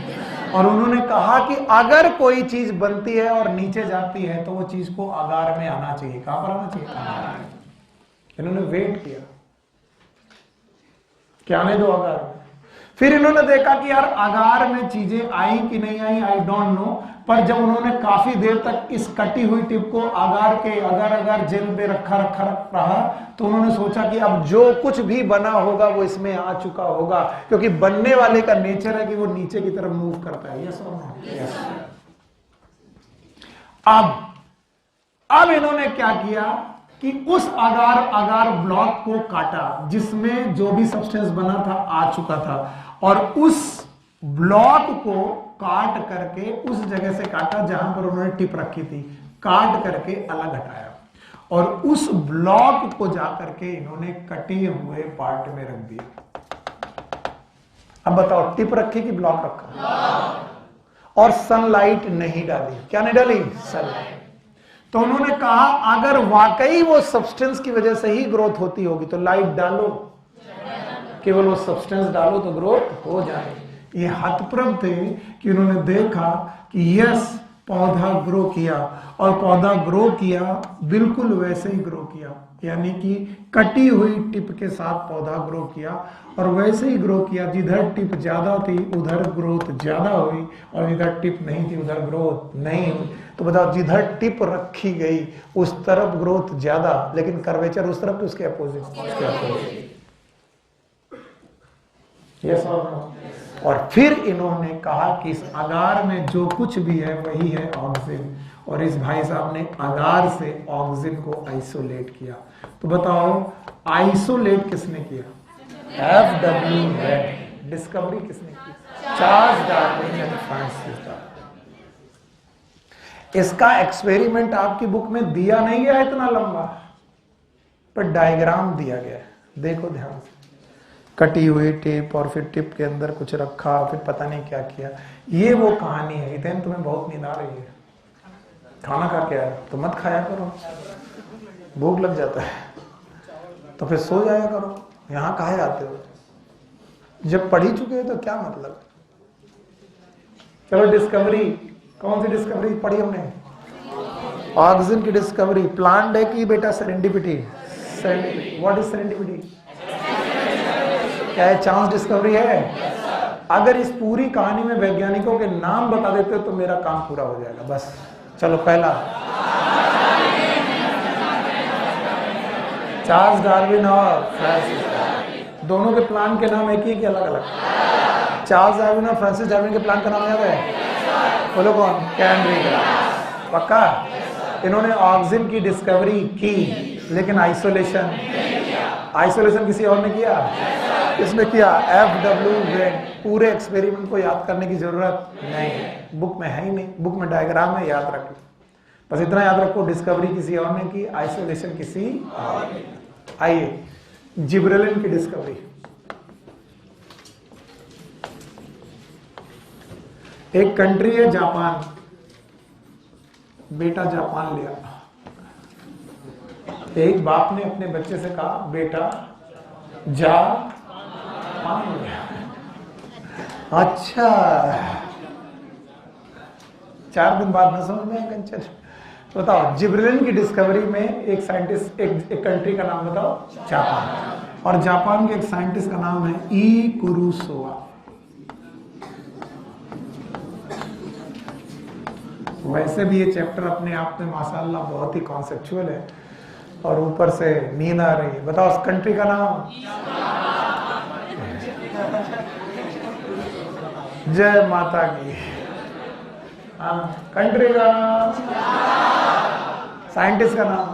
और उन्होंने कहा कि अगर कोई चीज बनती है और नीचे जाती है तो वो चीज को अगार में आना चाहिए। कहां पर आना चाहिए? इन्होंने वेट किया कि आने दो अगार में। फिर इन्होंने देखा कि यार अगार में चीजें आई कि नहीं आई, आई डोंट नो, पर जब उन्होंने काफी देर तक इस कटी हुई टिप को अगार के अगार जेल में रखा रहा, तो उन्होंने सोचा कि अब जो कुछ भी बना होगा वो इसमें आ चुका होगा, क्योंकि बनने वाले का नेचर है कि वो नीचे की तरफ मूव करता है। यस और नो? यस। अब इन्होंने क्या किया कि उस अगार ब्लॉक को काटा जिसमें जो भी सब्सटेंस बना था आ चुका था, और उस ब्लॉक को काट करके उस जगह से काटा जहां पर उन्होंने टिप रखी थी, काट करके अलग हटाया, और उस ब्लॉक को जाकर के इन्होंने कटे हुए पार्ट में रख दिया। अब बताओ, टिप रखी कि ब्लॉक रखा? और सनलाइट नहीं डाली। क्या नहीं डाली? सनलाइट। तो उन्होंने कहा अगर वाकई वो सब्सटेंस की वजह से ही ग्रोथ होती होगी तो लाइट डालो, केवल वो सब्सटेंस डालो तो ग्रोथ हो जाए। ये हतप्रभ थे कि उन्होंने देखा कि यस, पौधा ग्रो किया, और पौधा ग्रो किया बिल्कुल वैसे ही ग्रो किया, यानी कि कटी हुई टिप के साथ पौधा ग्रो किया, और वैसे ही ग्रो किया जिधर टिप ज्यादा थी उधर ग्रोथ ज्यादा हुई, और जिधर टिप नहीं थी उधर ग्रोथ नहीं हुई। तो बताओ, जिधर टिप रखी गई उस तरफ ग्रोथ ज्यादा, लेकिन कर्वेचर उस तरफ, तो उसके अपोजिट। यस और फिर इन्होंने कहा कि इस अगार में जो कुछ भी है वही है ऑक्सीजन, और इस भाई साहब ने अगार से ऑक्सीजन को आइसोलेट किया। तो बताओ, आइसोलेट किसने किया? FW red. डिस्कवरी किसने की? Charles Darwin and Francis Darwin. इसका एक्सपेरिमेंट आपकी बुक में दिया नहीं गया इतना लंबा, पर डायग्राम दिया गया है, देखो ध्यान से। कटी हुई टिप, और फिर टिप के अंदर कुछ रखा, फिर पता नहीं क्या किया। ये वो कहानी है। इतने तुम्हें बहुत नींद आ रही है, खाना खा के आया तो मत खाया करो, भूख लग जाता है तो फिर सो जाया करो। यहाँ काहे आते हो? जब पढ़ ही चुके हो तो क्या मतलब। चलो, डिस्कवरी, कौन सी डिस्कवरी पढ़ी हमने? ऑक्सीजन की डिस्कवरी। प्लान्ड है कि बेटा सेरेंडिपिटी? What is serendipity? क्या है? चांस डिस्कवरी है। अगर इस पूरी कहानी में वैज्ञानिकों के नाम बता देते तो मेरा काम पूरा हो जाएगा। बस चलो, पहला चार्ल्स डार्विन और फ्रांसिस डार्विन। दोनों के प्लान के नाम एक ही कि अलग अलग? चार्ल्स डार्विन और फ्रांसिस डार्विन के प्लान का नाम याद है? बोलो कौन? Cambridge grass. पक्का? इन्होंने ऑक्सीजन की डिस्कवरी की, लेकिन आइसोलेशन किसी और ने किया? किसने किया? FW red. पूरे एक्सपेरिमेंट को याद करने की जरूरत नहीं, बुक में है ही नहीं, बुक में डायग्राम है, याद रख लो। बस इतना याद रखो, डिस्कवरी किसी और ने की, आइसोलेशन किसी और ने। आइए, जिब्रेलिन की डिस्कवरी। एक कंट्री है जापान, बेटा जापान लिया। एक बाप ने अपने बच्चे से कहा, बेटा जापान लिया। अच्छा, 4 दिन बाद न समझ में कंचन। बताओ, जिब्रेलिन की डिस्कवरी में एक साइंटिस्ट, एक कंट्री का नाम बताओ? जापान। और जापान के एक साइंटिस्ट का नाम है ई कुरुसोवा। वैसे भी ये चैप्टर अपने आप में माशाल्लाह बहुत ही कॉन्सेप्चुअल है, और ऊपर से नींद आ रही है। बताओ उस कंट्री का नाम? जय माता की। कंट्री का नाम, साइंटिस्ट का नाम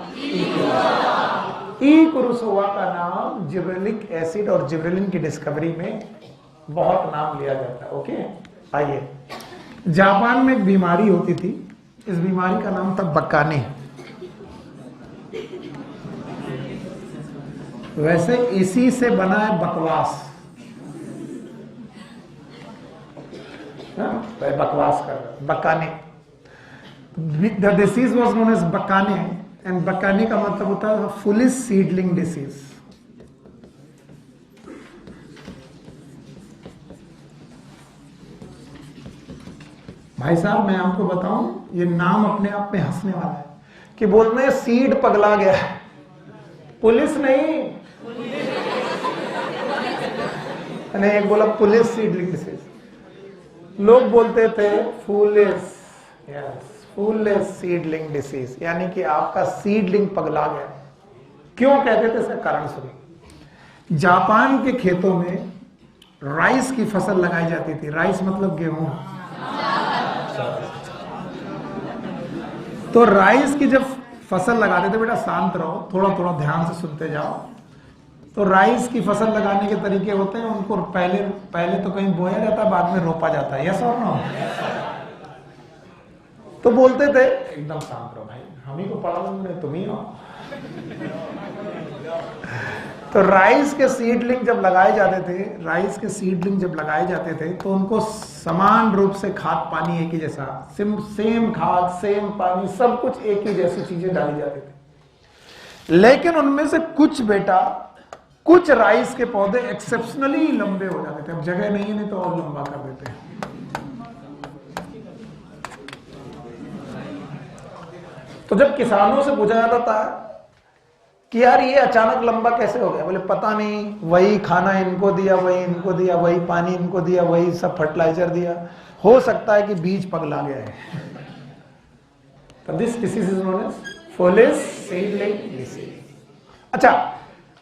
ई कुरुसोवा का नाम जिब्रेलिक एसिड और जिब्रेलिन की डिस्कवरी में बहुत नाम लिया जाता है। ओके, आइए। जापान में एक बीमारी होती थी, इस बीमारी का नाम था बकाने। वैसे इसी से बना है बकवास। बकवास कर bakanae. The disease was known as bakanae, and bakanae का मतलब होता है फुलिश सीडलिंग डिसीज। भाई साहब, मैं आपको बताऊं, ये नाम अपने आप में हंसने वाला है कि बोलते हैं सीड पगला गया है। पुलिस नहीं, एक बोला पुलिस सीडलिंग डिसीज। लोग बोलते थे foolish, yes, foolish seedling disease, यानी कि आपका सीडलिंग पगला गया। क्यों कहते थे? इसका कारण सुनिए। जापान के खेतों में राइस की फसल लगाई जाती थी। राइस मतलब गेहूं। तो राइस की जब फसल लगाते थे, बेटा शांत रहो, थोड़ा थोड़ा ध्यान से सुनते जाओ। तो राइस की फसल लगाने के तरीके होते हैं, उनको पहले तो कहीं बोया जाता है, बाद में रोपा जाता है। यस और नो? तो बोलते थे, एकदम शांत रहो भाई, हम ही को पढ़ा लेंगे, तुम ही हो। तो राइस के सीडलिंग जब लगाए जाते थे, तो उनको समान रूप से खाद पानी एक ही जैसा, सेम खाद, सेम पानी, सब कुछ एक ही जैसी चीजें डाली जाती थी। लेकिन उनमें से कुछ राइस के पौधे एक्सेप्शनली लंबे हो जाते थे। अब जगह नहीं है, नहीं तो और लंबा कर देते हैं। तो जब किसानों से पूछा जाता था कि यार ये अचानक लंबा कैसे हो गया, बोले पता नहीं, वही खाना इनको दिया, वही इनको दिया, वही पानी इनको दिया, वही सब फर्टिलाइजर दिया, हो सकता है कि बीज पगला गया है। तो this disease is known as foolish seedling disease. अच्छा,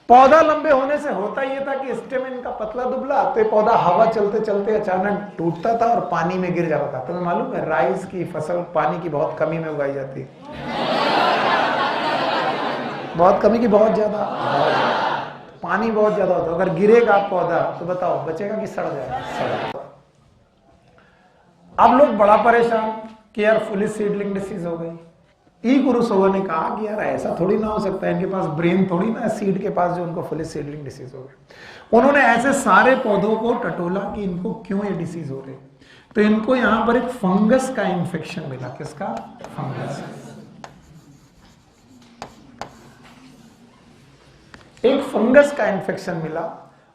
पौधा लंबे होने से होता ये था कि स्टेम इनका पतला दुबला, तो ये पौधा हवा चलते चलते अचानक टूटता था और पानी में गिर जाता था। तुम्हें मालूम है राइस की फसल पानी की बहुत कमी में उगाई जाती है, बहुत कमी की, बहुत ज्यादा पानी बहुत ज्यादा होता है। अगर गिरेगा पौधा तो बताओ बचेगा कि सड़ जाएगा? अब लोग बड़ा परेशान कि यार फुलिस सीडलिंग डिसीज हो गई। ई कुरुसोवा ने कहा कि यार ऐसा थोड़ी ना हो सकता है, इनके पास ब्रेन थोड़ी ना है सीड के पास जो उनको फुलिस सीडलिंग डिसीज हो गई। उन्होंने ऐसे सारे पौधों को टटोला कि इनको क्यों ये डिसीज हो रही, तो इनको यहां पर एक फंगस का इंफेक्शन मिला। किसका? फंगस। एक फंगस का इंफेक्शन मिला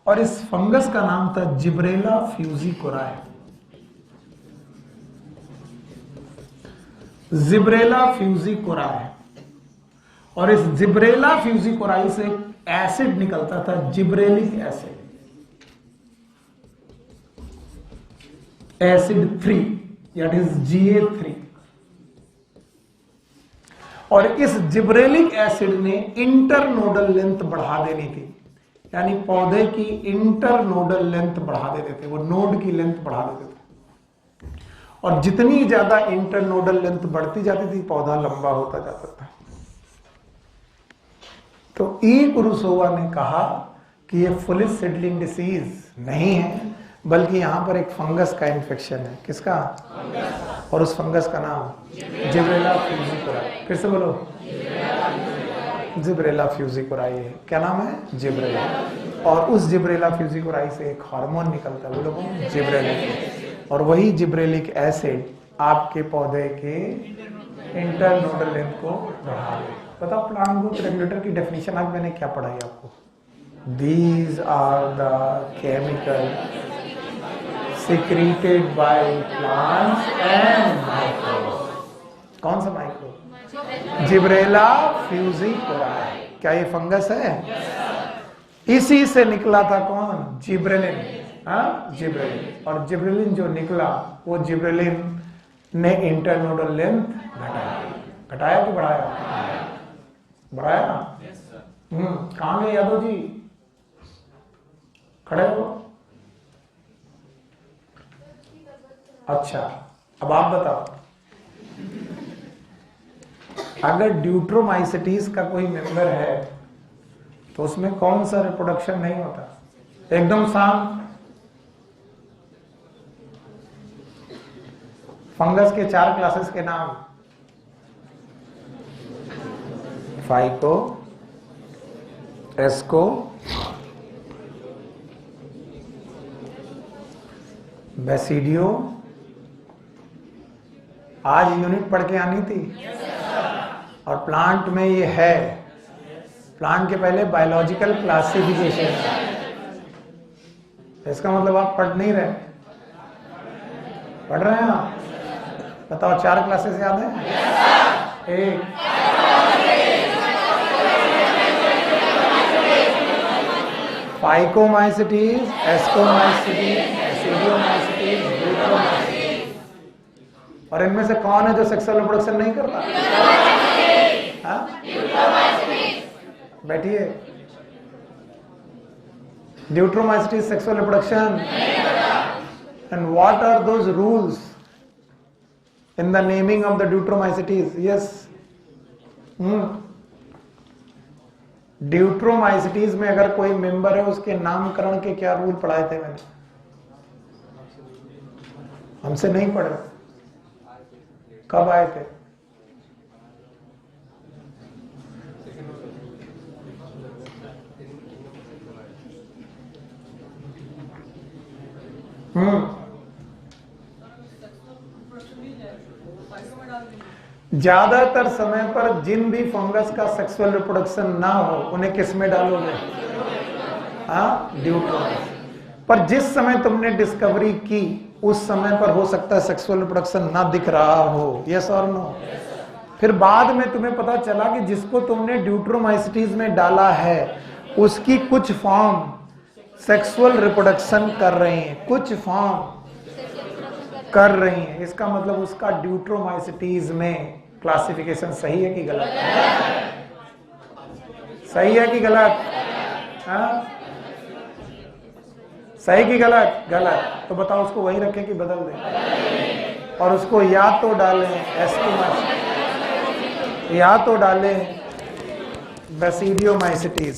और इस फंगस का नाम था जिब्रेला फ्यूजिकोराई। जिब्रेला फ्यूजिकोराई। और इस जिब्रेला फ्यूजिकोराई से एसिड निकलता था, gibberellic acid, acid 3, that is GA3। और इस जिब्रेलिक एसिड ने इंटरनोडल लेंथ बढ़ा देनी थी, यानी पौधे की इंटरनोडल लेंथ बढ़ा देते थे, वो नोड की लेंथ बढ़ा देते थे। और जितनी ज्यादा इंटरनोडल लेंथ बढ़ती जाती थी पौधा लंबा होता जाता था। तो ई कुरुसोवा ने कहा कि ये फुलिस सीडलिंग डिसीज नहीं है, बल्कि यहां पर एक फंगस का इन्फेक्शन है। किसका? फंगस। और उस फंगस का नाम जिब्रेला फ्यूजिकोराई। फिर से बोलो, जिब्रेला फ्यूजिकोराई है। क्या नाम है? जिब्रेला। और उस जिब्रेला फ्यूजिकोराई से एक हार्मोन निकलता है, बोलो जिब्रेलिक। और वही जिब्रेलिक एसिड आपके पौधे के इंटरनोडल लेंथ को बढ़ा देगा। बताओ प्लांट ग्रोथ रेगुलेटर की डेफिनेशन आज मैंने क्या पढ़ाई आपको? These are the chemical secreted by plants and microbes। कौन सा माइक्रो? जिब्रेला फ्यूजिकोराई। क्या ये फंगस है? इसी से निकला था कौन? जिब्रेलिन। हाँ, जिब्रेलिन। और जिब्रेलिन जो निकला वो जिब्रेलिन ने इंटरनोडल लेंथ घटाया कि बढ़ाया? बढ़ाया। कहां गए यादव जी? खड़े हो। अच्छा, अब आप बताओ, अगर ड्यूट्रोमाइसिटीज का कोई मेंबर है तो उसमें कौन सा रिप्रोडक्शन नहीं होता? एकदम शांत। फंगस के 4 क्लासेस के नाम: फाइको, एस्को, बेसिडियो। आज यूनिट पढ़ के आनी थी। और प्लांट में ये है, प्लांट के पहले बायोलॉजिकल क्लासिफिकेशन। इसका मतलब आप पढ़ नहीं रहे, पढ़ रहे हैं आप? बताओ 4 क्लासेस याद है? एक फाइकोमाइसिटीज, एस्कोमाइसिटीज, बेसिडियोमाइसिटीज, ड्यूट्रोमाइसिटीज। और इनमें से कौन है जो सेक्सुअल रिप्रोडक्शन नहीं करता? बैठिए। Deuteromycetes sexual reproduction. And what are those rules in the naming of the deuteromycetes? Yes, deuteromycetes में अगर कोई मेंबर है उसके नामकरण के क्या रूल पढ़ाए थे मैंने? हमसे नहीं पढ़े। कब आए थे? ज्यादातर समय पर जिन भी फंगस का सेक्सुअल रिप्रोडक्शन ना हो उन्हें किस में डालोगे? हाँ, ड्यूट्रोमाइसिस। पर जिस समय तुमने डिस्कवरी की उस समय पर हो सकता है सेक्सुअल रिप्रोडक्शन ना दिख रहा हो। यस और नो? फिर बाद में तुम्हें पता चला कि जिसको तुमने ड्यूट्रोमाइसिटीज में डाला है उसकी कुछ फॉर्म सेक्सुअल रिप्रोडक्शन कर रहे हैं, कुछ फॉर्म कर रही हैं। इसका मतलब उसका ड्यूट्रोमाइसिटीज में क्लासिफिकेशन सही है कि गलत? सही है कि गलत? हाँ? सही कि गलत? गलत। तो बताओ उसको वही रखें कि बदल दें? और उसको या तो डालें एस्टोमाइसिटीज या तो डालें बेसिडियोमाइसिटीज।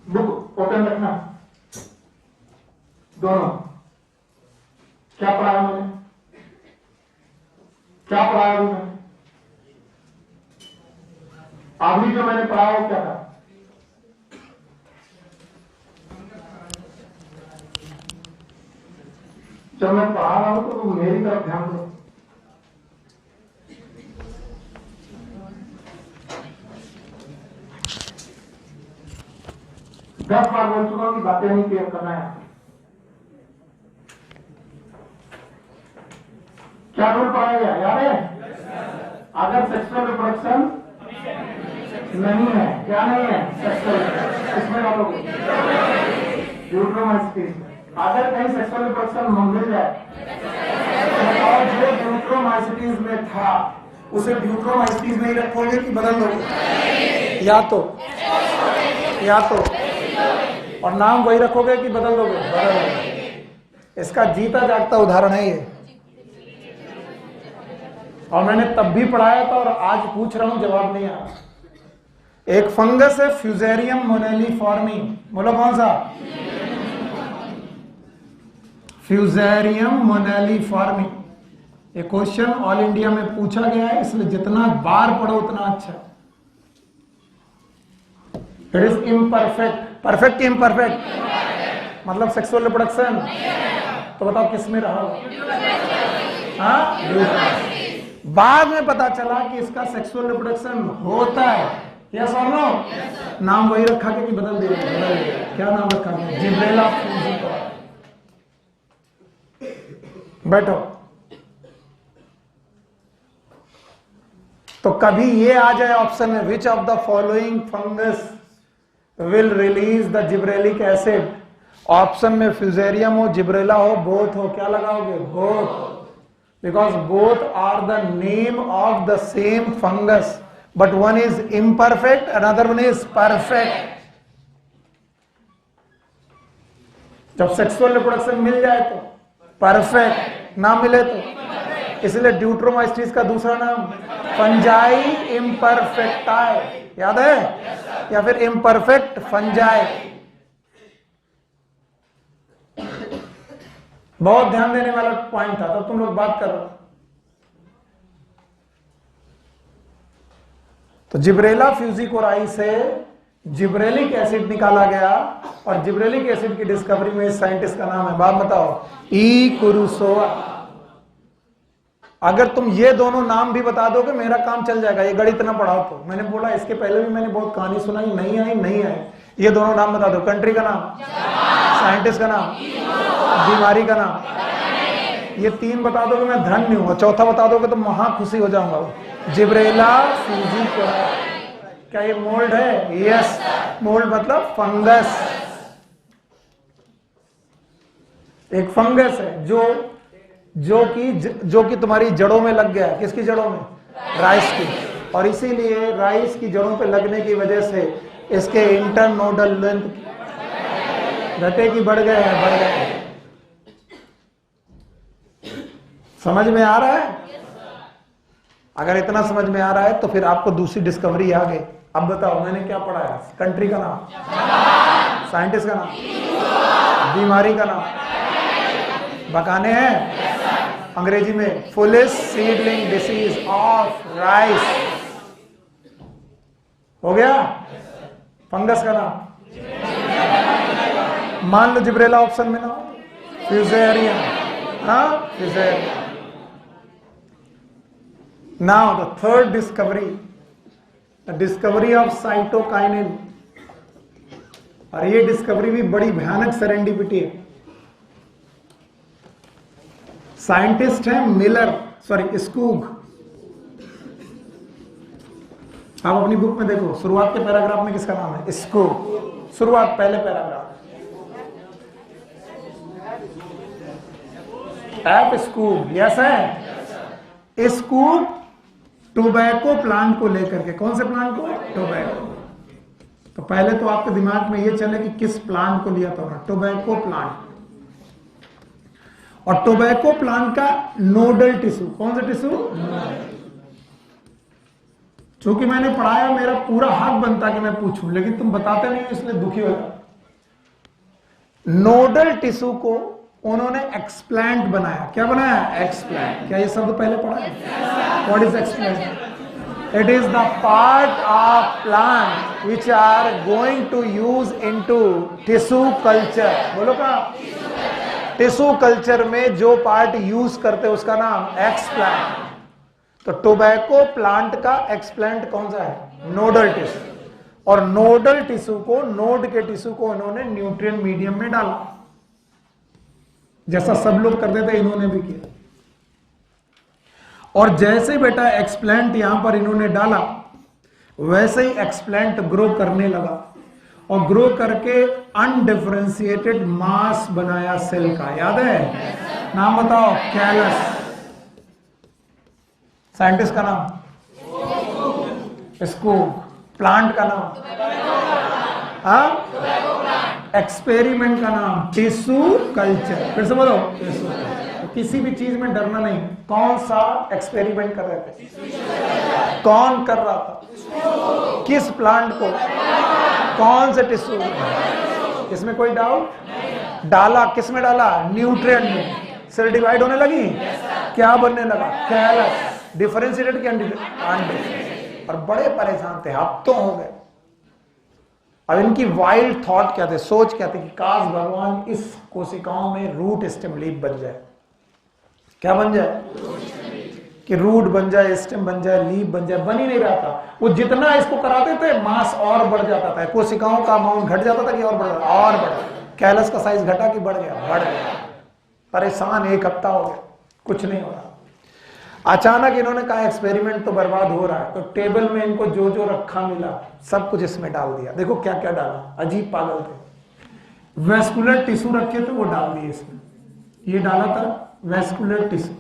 बुक ओपन रखना, दोनों। क्या पढ़ाया मैंने? क्या पढ़ाया अभी मैंने? अभी जो मैंने पढ़ाया वो क्या था? जब मैं पढ़ा रहा हूं तो मेरी तरफ ध्यान दो। दस बार बोल चुका हूं कि बातें नहीं क्लियर करना है। क्या रूल पढ़ाया गया याद है? अगर सेक्सुअल रिप्रोडक्शन नहीं है, क्या नहीं है? सेक्सुअल, इसमें डालोगे ड्यूट्रोमाइसिटीज। अगर कहीं सेक्सुअल रिप्रोडक्शन मिल जाए और जो ड्यूट्रोमाइसिटीज में था उसे ड्यूट्रोमाइसिटीज में ही रखोगे कि बदल दोगे? या तो और नाम वही रखोगे कि बदल दोगे? बदल दोगे। इसका जीता जागता उदाहरण है ये, और मैंने तब भी पढ़ाया था और आज पूछ रहा हूं, जवाब नहीं आया। एक फंगस है फ्यूजेरियम मोनेलिफॉर्मी, बोलो कौन सा? फ्यूजेरियम मोनेलिफॉर्मी। ये क्वेश्चन ऑल इंडिया में पूछा गया है, इसलिए जितना बार पढ़ो उतना अच्छा। It is imperfect. परफेक्ट कि इम्परफेक्ट? मतलब सेक्सुअल रिप्रोडक्शन। तो बताओ किस में रहा? हाँ, बाद में पता चला कि इसका सेक्सुअल रिप्रोडक्शन होता है। यस और नो? नाम वही रखा कि बदल दिया? बदल दिया। क्या नाम रखा? जिब्रेला फ्यूजिकोरा। बैठो। तो कभी ये आ जाए ऑप्शन में, which of the following fungus will release the gibberellic acid. Option में फ्यूजेरियम हो, जिब्रेला हो, बोथ हो, क्या लगाओगे? Both. Because both are the name of the same fungus, but one is imperfect, another one is perfect. जब sexual reproduction मिल जाए तो perfect, ना मिले तो, इसलिए ड्यूट्रोमाइसिटीज का दूसरा नाम फंजाई इम्परफेक्टाई, याद है? या फिर इम्परफेक्ट फंजाई। बहुत ध्यान देने वाला पॉइंट था, तो तुम लोग बात करो। तो जिब्रेला फ्यूजिकोराई से जिब्रेलिक एसिड निकाला गया, और जिब्रेलिक एसिड की डिस्कवरी में इस साइंटिस्ट का नाम है, बात बताओ, ई कुरुसोवा। अगर तुम ये दोनों नाम भी बता दोगे मेरा काम चल जाएगा, ये गणित ना पढ़ाओ तो। मैंने बोला इसके पहले भी मैंने बहुत कहानी सुनाई, नहीं आई। ये दोनों नाम बता दो, कंट्री का नाम, साइंटिस्ट का नाम, बीमारी का नाम। ये तीन बता दोगे मैं धन्य हूं, और चौथा बता दोगे तो महा खुशी हो जाऊंगा। जिब्रेला फ्यूजिकोराई। क्या ये मोल्ड है? यस। मोल्ड मतलब फंगस। एक फंगस है जो कि तुम्हारी जड़ों में लग गया। किसकी जड़ों में? राइस की। और इसीलिए राइस की जड़ों पे लगने की वजह से इसके इंटरनोडल लेंथ घटे की बढ़ गए हैं, बढ़ गए हैं। समझ में आ रहा है? अगर इतना समझ में आ रहा है तो फिर आपको दूसरी डिस्कवरी आ गई। अब बताओ मैंने क्या पढ़ाया? कंट्री का नाम, साइंटिस्ट का नाम, बीमारी का नाम, बकाने हैं अंग्रेजी में, fullest seedling disease of rice. हो गया? फंगस का नाम मान लो जिब्रेला ऑप्शन में ना हो, फ्यूजेरियम। हाँ, fusarium. Now the third discovery, the discovery of cytokinin. और ये डिस्कवरी भी बड़ी भयानक सेरेंडिपिटी है। साइंटिस्ट है मिलर, सॉरी स्कूग। आप अपनी बुक में देखो, शुरुआत के पैराग्राफ में किसका नाम है? स्कूग। शुरुआत पहले पैराग्राफ, एफ स्कूग, यस है। स्कूग टोबैको प्लांट को लेकर के, कौन से प्लांट को? टोबैको। तो पहले तो आपके दिमाग में ये चले कि किस प्लांट को लिया था उन्होंने? Tobacco plant. और टोबैको प्लांट का नोडल टिश्यू, कौन सा टिश्यू? चूंकि मैंने पढ़ाया, मेरा पूरा हक बनता कि मैं पूछूं, लेकिन तुम बताते नहीं, इसलिए दुखी हो जाता। नोडल टिश्यू को उन्होंने एक्सप्लांट बनाया। क्या बनाया? एक्सप्लांट। क्या ये शब्द पहले पढ़ा है? What is explant? It is the part of plant which are going to use into tissue culture. बोलो का टिश्यू कल्चर में जो पार्ट यूज करते हैं उसका नाम एक्सप्लांट। तो टोबैको प्लांट का एक्सप्लांट कौन सा है? Nodal tissue. और नोडल टिश्यू को, नोड के टिश्यू को उन्होंने न्यूट्रिएंट मीडियम में डाला, जैसा सब लोग करते थे, इन्होंने भी किया। और जैसे बेटा एक्सप्लांट यहां पर इन्होंने डाला, वैसे ही एक्सप्लांट ग्रो करने लगा और ग्रो करके अनडिफरेंशिएटेड मास बनाया सेल का। याद है? नाम बताओ। कैलस। साइंटिस्ट का नाम? स्कूग। प्लांट का नाम? एक्सपेरिमेंट का नाम? Tissue culture. फिर से बोलो। किसी भी चीज में डरना नहीं। कौन सा एक्सपेरिमेंट कर रहे थे? कौन कर रहा था? किस प्लांट को? कौन से टिश्यू? इसमें कोई डाउट? डाला किस में डाला? न्यूट्रिएंट में। सेल डिवाइड होने लगी, क्या बनने लगा? कैलस। डिफरेंशिएटेड क्या? अनडिफरेंशिएटेड। और बड़े परेशान थे, हफ्तों हो गए। अब इनकी वाइल्ड थॉट क्या थे, सोच क्या थी कि काश भगवान इस कोशिकाओं में रूट स्टेम लीफ बन जाए। क्या बन जाए? कि रूट बन जाए, स्टेम बन जाए, लीफ बन जाए। बन ही नहीं रहा था। वो जितना इसको कराते थे, मास और बढ़ जाता था, कोशिकाओं का अमाउंट घट जाता था कि और बढ़, और बढ़ा। कैलस का साइज घटा कि बढ़ गया? बढ़ गया। परेशान, एक हफ्ता हो गया, कुछ नहीं हो रहा। अचानक इन्होंने कहा एक्सपेरिमेंट तो बर्बाद हो रहा है, तो टेबल में इनको जो जो रखा मिला सब कुछ इसमें डाल दिया। देखो क्या क्या डाला, अजीब पागल थे। वेस्कुलर टिश्यू रखे थे, वो डाल दिए इसमें। ये डाला था वेस्कुलर टिश्यू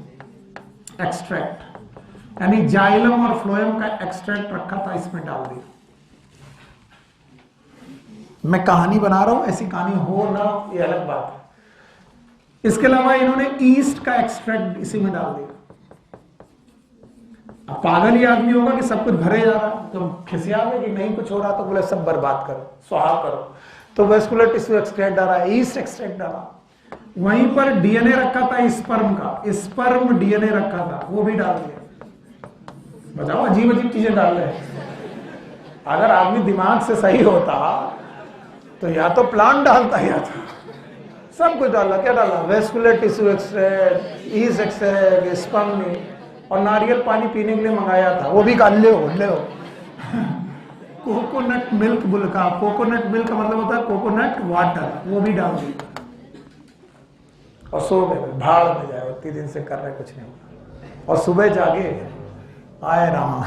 एक्सट्रैक्ट, यानी जाइलम और फ्लोएम का एक्सट्रैक्ट रखा था, इसमें डाल दिया। मैं कहानी बना रहा हूं, ऐसी कहानी हो ना ये अलग बात है। इसके अलावा इन्होंने ईस्ट का एक्सट्रैक्ट इसी में डाल दिया। अब पागल ही आदमी होगा कि सब कुछ भरे जा रहा, तो खिसिया में कि नहीं कुछ हो रहा, तो बोले सब बर्बाद करो, स्वाहा करो। तो वेस्कुलर टिश्यू एक्सट्रैक्ट डाला, ईस्ट एक्सट्रैक्ट डाला। वहीं पर डीएनए रखा था स्पर्म का, स्पर्म डीएनए रखा था, वो भी डाल दिया। बताओ, अजीब अजीब चीजें डाल रहे हैं। अगर आदमी दिमाग से सही होता तो या तो प्लांट डालता, या तो सब कुछ डाला। क्या डाला? Vascular tissue extract, east extract, sperm. और नारियल पानी पीने के लिए मंगाया था, वो भी ले हो। कोकोनट मिल्क बुलका, कोकोनट मिल्क का मतलब होता है कोकोनट वाटर, वो भी डाल दिया। और सो गए, भाड़ में जाए, उतनी दिन से कर रहे कुछ नहीं होगा। और सुबह जागे, आए रामा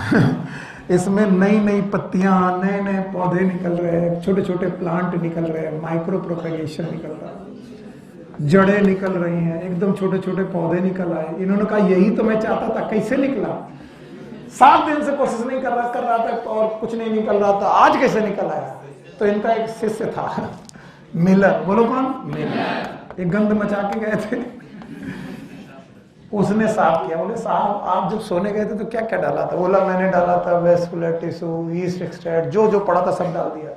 इसमें नई नई पत्तियां, नए नए पौधे निकल रहे हैं, छोटे छोटे प्लांट निकल रहे हैं, माइक्रो प्रोपेगेशन निकल रहा है, जड़ें निकल रही हैं, एकदम छोटे छोटे पौधे निकल आए। इन्होंने कहा यही तो मैं चाहता था, कैसे निकला? 7 दिन से कोशिश नहीं कर रहा था और कुछ नहीं निकल रहा था, आज कैसे निकल आया? तो इनका एक शिष्य था मिलर। बोलो कौन? मिलर। एक गंद मचा के गए थे, उसने साफ किया। बोले साहब आप जब सोने गए थे तो क्या क्या डाला था? बोला मैंने डाला था वेस्कुलर टिश्यू, ईस्ट एक्सट्रैक्ट, जो जो पड़ा था सब डाल दिया।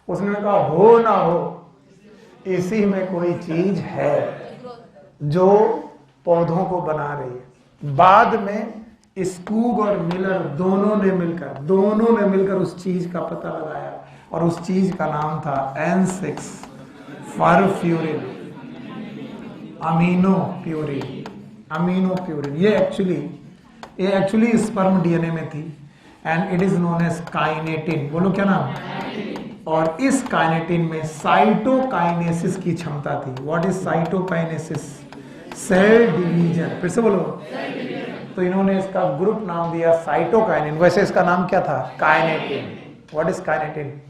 उसने कहा हो ना हो, इसी में कोई चीज है जो पौधों को बना रही है। बाद में स्कूग और मिलर दोनों ने मिलकर उस चीज का पता लगाया, और उस चीज का नाम था N6 परफ्यूरिन, अमीनो प्यूरिन। ये एक्चुअली स्पर्म डीएनए में थी, and it is known as kinetin. बोलो क्या नाम? और इस काइनेटिन में साइटोकाइनेसिस की क्षमता थी। What is cytokinesis? Cell division. फिर से बोलो। तो इन्होंने इसका ग्रुप नाम दिया साइटोकाइनिन। वैसे इसका नाम क्या था? Kinetin. What is kinetin?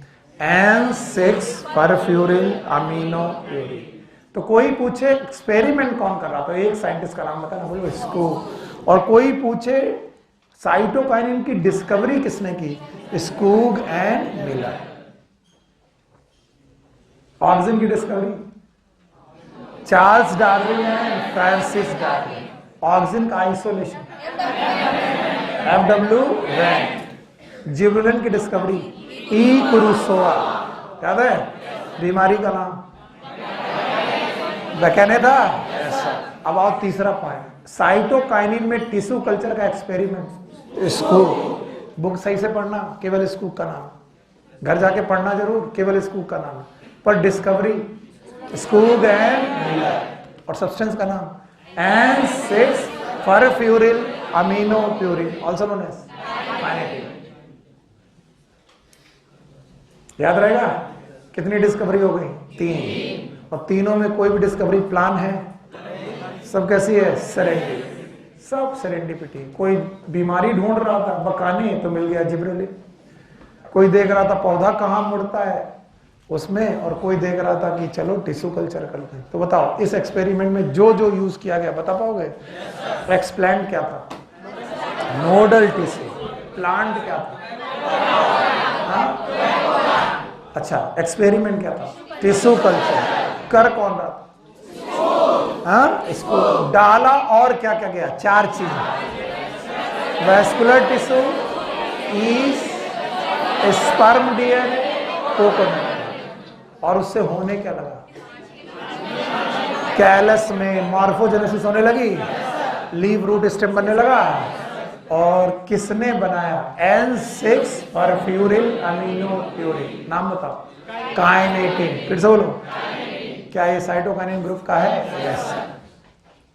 N6 furfuryl amino purine. तो कोई पूछे एक्सपेरिमेंट कौन कर रहा था, एक साइंटिस्ट का नाम बताना, बोलो इसको। और कोई पूछे साइटोकाइनिन की डिस्कवरी किसने की? Skoog and Miller. ऑक्सीजन की discovery Charles Darwin and Francis Darwin. Oxygen का आइसोलेशन FW रैंड। जिबरेलिन की डिस्कवरी ई कुरुसोवा। याद है बीमारी का नाम? कहने था। अब आओ तीसरा पॉइंट, साइटोकाइनिन में टिश्यू कल्चर का एक्सपेरिमेंट। स्कूग। बुक सही से पढ़ना, केवल स्कूग का नाम, घर जाके पढ़ना जरूर, केवल स्कूग का नाम। पर डिस्कवरी स्कूग एंड मिलर। और सब्सटेंस का नाम N6 furfuryl amino purine, also known as kinetin. याद रहेगा? कितनी डिस्कवरी हो गई? 3। और तीनों में कोई भी डिस्कवरी प्लान है? सब कैसी है? सेरेंडिपिटी। सब सेरेंडिपिटी। कोई बीमारी ढूंढ रहा था बकाने, तो मिल गया जिब्रेलिन। कोई देख रहा था पौधा कहाँ मुड़ता है उसमें, और कोई देख रहा था कि चलो टिश्यू कल्चर करते हैं। तो बताओ इस एक्सपेरिमेंट में जो जो यूज किया गया बता पाओगे? एक्सप्लांट क्या था? Nodal tissue. प्लांट क्या था? अच्छा, एक्सपेरिमेंट क्या था? Tissue culture. कर कौन रहा था? इसको डाला। और क्या क्या गया? 4 चीज, vascular tissue, east, sperm DNA, coconut. और उससे होने क्या लगा? कैलस में मॉर्फोजेनेसिस होने लगी, लीव रूट स्टेम बनने लगा। और किसने बनाया? N6 furfuryl amino purine. नाम बताओ? काइनेटिन। फिर से बोलो। क्या ये साइटोकाइनिन ग्रुप का है? यस।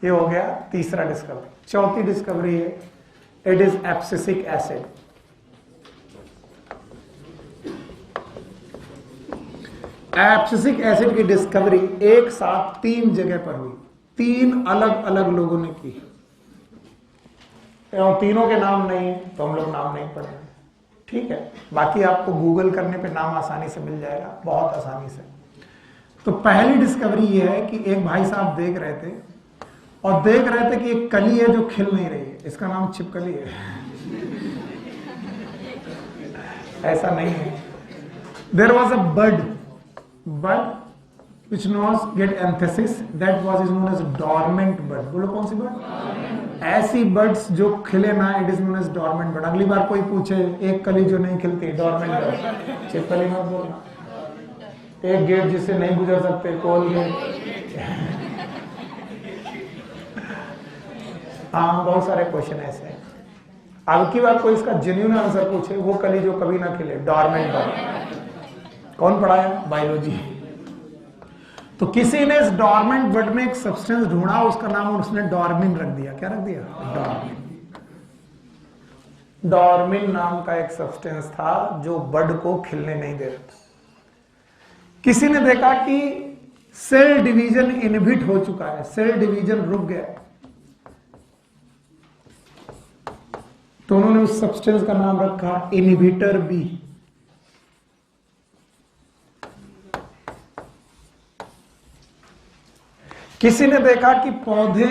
ये हो गया तीसरा डिस्कवरी। चौथी डिस्कवरी है, it is abscisic acid. Abscisic acid की डिस्कवरी एक साथ 3 जगह पर हुई, 3 अलग अलग लोगों ने की। तीनों के नाम नहीं तो हम लोग नाम नहीं पढ़ेंगे, ठीक है? बाकी आपको गूगल करने पे नाम आसानी से मिल जाएगा, बहुत आसानी से। तो पहली डिस्कवरी ये है कि एक भाई साहब देख रहे थे, और देख रहे थे कि एक कली है जो खिल नहीं रही है, इसका नाम छिपकली है। ऐसा नहीं है। There was a bird which not get emphasis, that was is known as dormant bud। बोलो कौन सी बर्ड? ऐसी बर्ड्स जो खिले ना, it is known as dormant bird. अगली बार कोई पूछे एक कली जो नहीं खिलती, डॉर्मेंट बर्ड। छिपकली मत बोलना। एक गेट जिससे नहीं गुजर सकते, कोल गेट। हाँ, बहुत सारे क्वेश्चन ऐसे हैं। अब की बार कोई इसका जेन्युइन आंसर पूछे, वो कली जो कभी ना खिले, डॉर्मेंट बर्ड। कौन पढ़ाया? बायोलॉजी। तो किसी ने इस डॉर्मेंट बर्ड में एक सब्सटेंस ढूंढा, उसका नाम उसने डॉर्मिन रख दिया। क्या रख दिया? डॉर्मिन। डॉर्मिन नाम का एक सब्सटेंस था जो बर्ड को खिलने नहीं दे रहा था। किसी ने देखा कि सेल डिवीजन इनहिबिट हो चुका है, सेल डिवीजन रुक गया, तो उन्होंने उस सब्सटेंस का नाम रखा इनहिबिटर बी। किसी ने देखा कि पौधे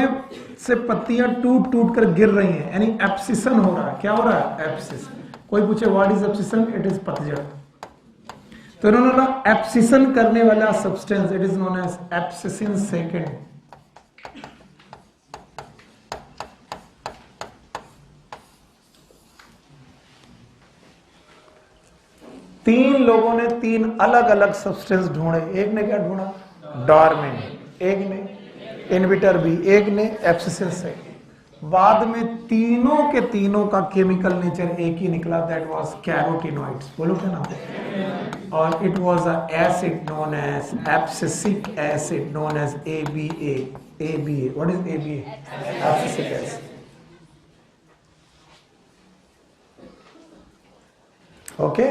से पत्तियां टूट टूट कर गिर रही हैं, यानी एब्सिसन हो रहा है। क्या हो रहा है? एब्सिसन। कोई पूछे what is abscission? It is पतझड़। तो इन्होंने बोला एब्सिसन करने वाला substance, it is known as abscisin second. तीन लोगों ने 3 अलग अलग सब्सटेंस ढूंढे। एक ने क्या ढूंढा? डॉर्मिन। एक ने इनहिबिटर बी, एक ने एब्सिसिन सेकेंड। बाद में तीनों के तीनों का केमिकल नेचर एक ही निकला, दैट वाज कैरोटीनॉइड्स। बोलो क्या नाम? और it was a acid known as abscisic acid known as ABA। ABA, what is ABA? Abscisic acid. Okay.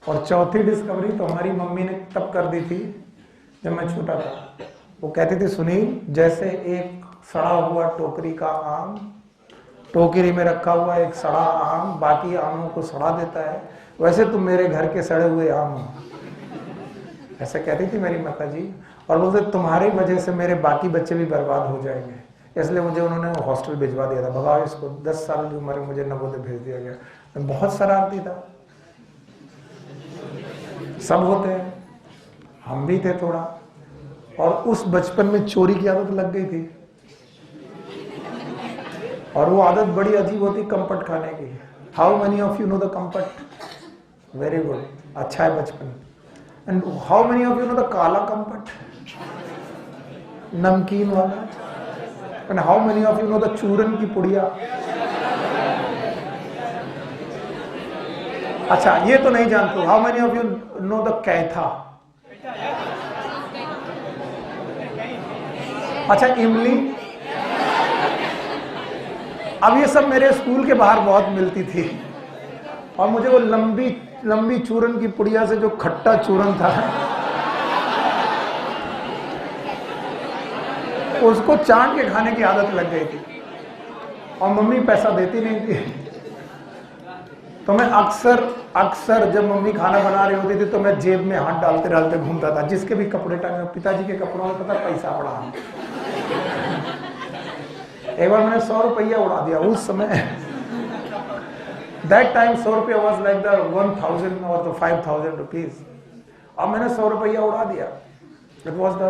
और चौथी डिस्कवरी तो हमारी मम्मी ने तब कर दी थी जब मैं छोटा था। वो कहती थी सुनील, जैसे एक सड़ा हुआ टोकरी का आम, टोकरी में रखा हुआ एक सड़ा आम बाकी आमों को सड़ा देता है, वैसे तुम मेरे घर के सड़े हुए आम हो। ऐसे कहती थी मेरी माता जी। और बोलते तुम्हारी वजह से मेरे बाकी बच्चे भी बर्बाद हो जाएंगे, इसलिए मुझे उन्होंने हॉस्टल भिजवा दिया था। भगाओ इसको, 10 साल की उम्र में मुझे नवोदय भेज दिया गया। मैं बहुत शरारती था, सब होते हैं, हम भी थे थोड़ा। और उस बचपन में चोरी की आदत लग गई थी, और वो आदत बड़ी अजीब होती, कंपट खाने की। How many of you know the kampat? Very good, अच्छा है बचपन। And how many of you know the काला कंपट, नमकीन वाला? And how many of you know the चूरन की पुड़िया? अच्छा ये तो नहीं जानते। How many of you know the kaitha? अच्छा इमली। अब ये सब मेरे स्कूल के बाहर बहुत मिलती थी, और मुझे वो लंबी लंबी चूरन की पुड़िया से जो खट्टा चूरन था उसको चाट के खाने की आदत लग गई थी, और मम्मी पैसा देती नहीं थी। तो मैं अक्सर जब मम्मी खाना बना रही होती थी तो मैं जेब में हाथ डालते डालते घूमता था, जिसके भी कपड़े टांगे, पिताजी के कपड़ों में पता पैसा पड़ा। एक बार मैंने 100 रुपया उड़ा दिया उस समय। दैट टाइम 100 रुपया वॉज लाइक द 1000 और द 5000 रुपीज। अब मैंने 100 रुपया उड़ा दिया। It was the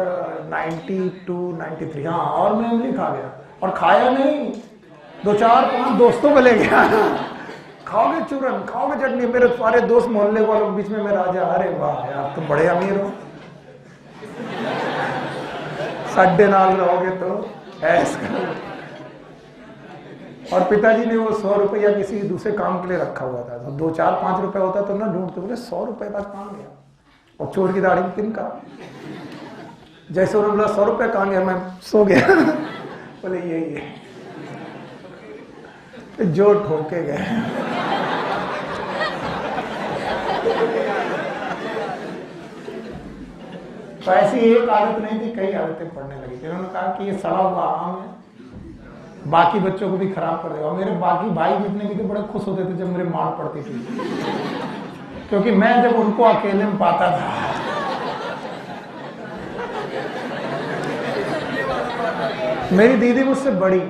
92, 93। हाँ, और मैं इमली खा गया, और खाया नहीं, 2, 4, 5 दोस्तों को ले गया। खाओगे चूरन, खाओगे चटनी? मेरे सारे दोस्त मोहल्ले वालों के बीच में मैं राजा। अरे वाह यार, तुम बड़े अमीर हो, सड्डे नाल रहोगे तो ऐसा। और पिताजी ने वो 100 रुपया किसी दूसरे काम के लिए रखा हुआ था, तो 2, 4, 5 रुपए होता तो ना ढूंढते, बोले 100 रुपए का काम गया। और चोर की दाढ़ी किन का? जैसे उन्होंने बोला 100 रुपए कहाँ गया, मैं सो गया। बोले यही है, जो ठोके गए। तो ऐसी एक आदत नहीं थी, कई आदतें पड़ने लगी थी। उन्होंने कहा कि ये सड़ा हुआ आम है, बाकी बच्चों को भी खराब कर देगा। मेरे बाकी भाई जितने भी थे बड़े खुश होते थे जब मेरे मार पड़ती थी, क्योंकि मैं जब उनको अकेले में पाता था। मेरी दीदी मुझसे बड़ी,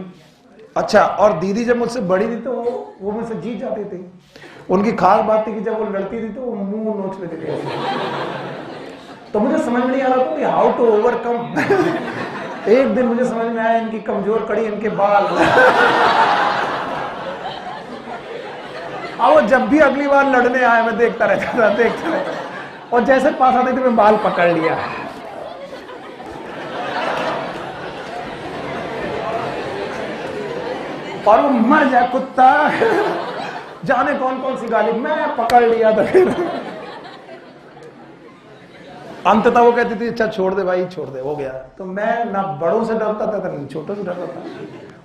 अच्छा, और दीदी जब मुझसे बड़ी थी तो वो मुझसे जीत जाती थी। उनकी खास बात थी कि जब वो लड़ती थी तो वो मुंह नोच लेती थी। तो मुझे समझ में नहीं आ रहा था कि हाउ टू ओवरकम। एक दिन मुझे समझ में आया, इनकी कमजोर कड़ी इनके बाल। और वो जब भी अगली बार लड़ने आए मैं देखता रहता, और जैसे पास आते थे मैं बाल पकड़ लिया। और वो मर जाए कुत्ता, जाने कौन कौन सी गाली, मैं पकड़ लिया था। फिर अंततः वो कहती थी अच्छा छोड़ दे भाई, छोड़ दे, हो गया। तो मैं ना बड़ों से डरता था ना छोटों से डरता था,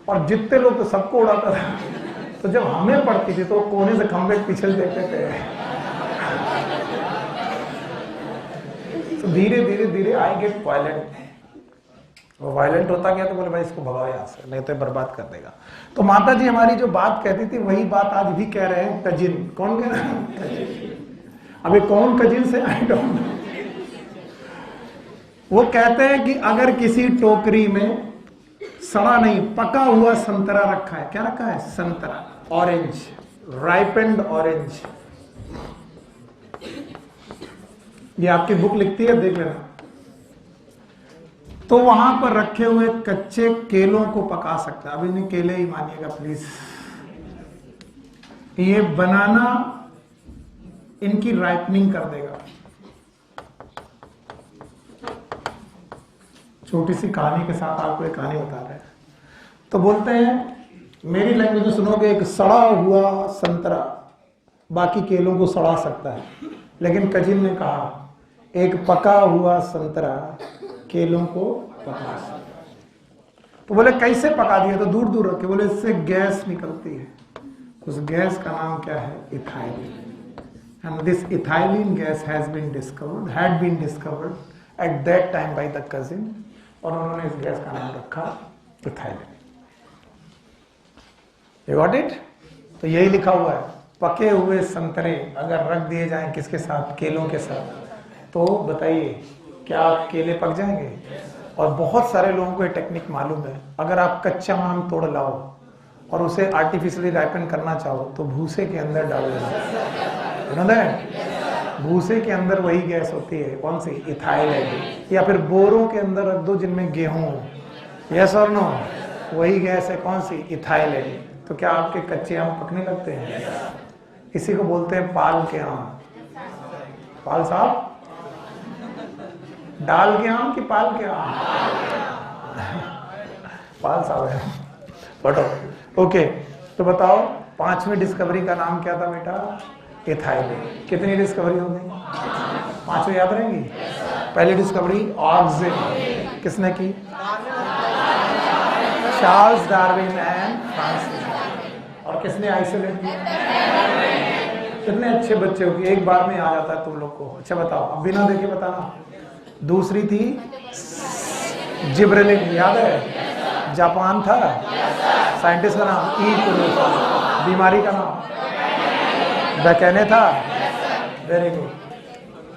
और जितने लोग तो सबको उड़ाता था। तो जब हमें पड़ती थी तो कोने से खंबे पिछल देते थे। तो धीरे धीरे धीरे आई गेट वायलेंट। वो वायलेंट होता गया तो बोले भाई इसको भगाओ यहाँ से, नहीं तो बर्बाद कर देगा। तो माता जी हमारी जो बात कहती थी वही बात आज भी कह रहे हैं। कजिन, कौन कह रहा है? अभी कौन कजिन से, आई डोंट नो। वो कहते हैं कि अगर किसी टोकरी में सड़ा नहीं पका हुआ संतरा रखा है, क्या रखा है? संतरा, ऑरेंज, राइपेंड ऑरेंज। ये आपकी बुक लिखती है, देख लेना। तो वहां पर रखे हुए कच्चे केलों को पका सकता है। अब इन्हें केले ही मानिएगा प्लीज। ये बनाना इनकी राइपनिंग कर देगा। छोटी सी कहानी के साथ आपको एक कहानी बता रहे हैं। तो बोलते हैं, मेरी लैंग्वेज में सुनोगे, एक सड़ा हुआ संतरा बाकी केलों को सड़ा सकता है, लेकिन कजिन ने कहा एक पका हुआ संतरा केलों को पका सकता है। तो बोले कैसे पका दिया? तो दूर दूर रखे। बोले इससे गैस निकलती है। उस गैस का नाम क्या है? Ethylene. And this ethylene gas had been discovered at that time by the cousin, और उन्होंने इस गैस का नाम रखा इथाइलिन। You got it? तो यही लिखा हुआ है, पके हुए संतरे अगर रख दिए जाएं किसके साथ, केलों के साथ, तो बताइए क्या केले पक जाएंगे? और बहुत सारे लोगों को ये टेक्निक मालूम है, अगर आप कच्चा आम तोड़ लाओ और उसे आर्टिफिशियली राइपन करना चाहो तो भूसे के अंदर डाल देना, भूसे के अंदर वही गैस होती है, कौन सी, इथाइलिन। या फिर बोरों के अंदर रख दो जिनमें गेहूं हो, यस और नो, वही गैस है कौन सी, इथाइलिन। तो क्या आपके कच्चे आम पकने लगते हैं? इसी को बोलते हैं पाल के आम। पाल साहब, डाल के आम कि पाल के आम? पाल साहब है, बटो। ओके, तो बताओ 5वीं डिस्कवरी का नाम क्या था बेटा? इथाइलिन। कितनी डिस्कवरी हो गई? 5 याद रहेंगी? पहली डिस्कवरी ऑक्सिन, किसने की? Charles Darwin and Francis. और किसने आइसोलेट किया? कितने अच्छे बच्चे हो, एक बार में आ जाता है तुम लोग को। अच्छा बताओ, अब बिना देखे बताना। दूसरी थी जिब्रेलिन, याद है? जापान था। साइंटिस्ट का नाम ई कुरोसावा। बीमारी का नाम बैकेने था। Very good.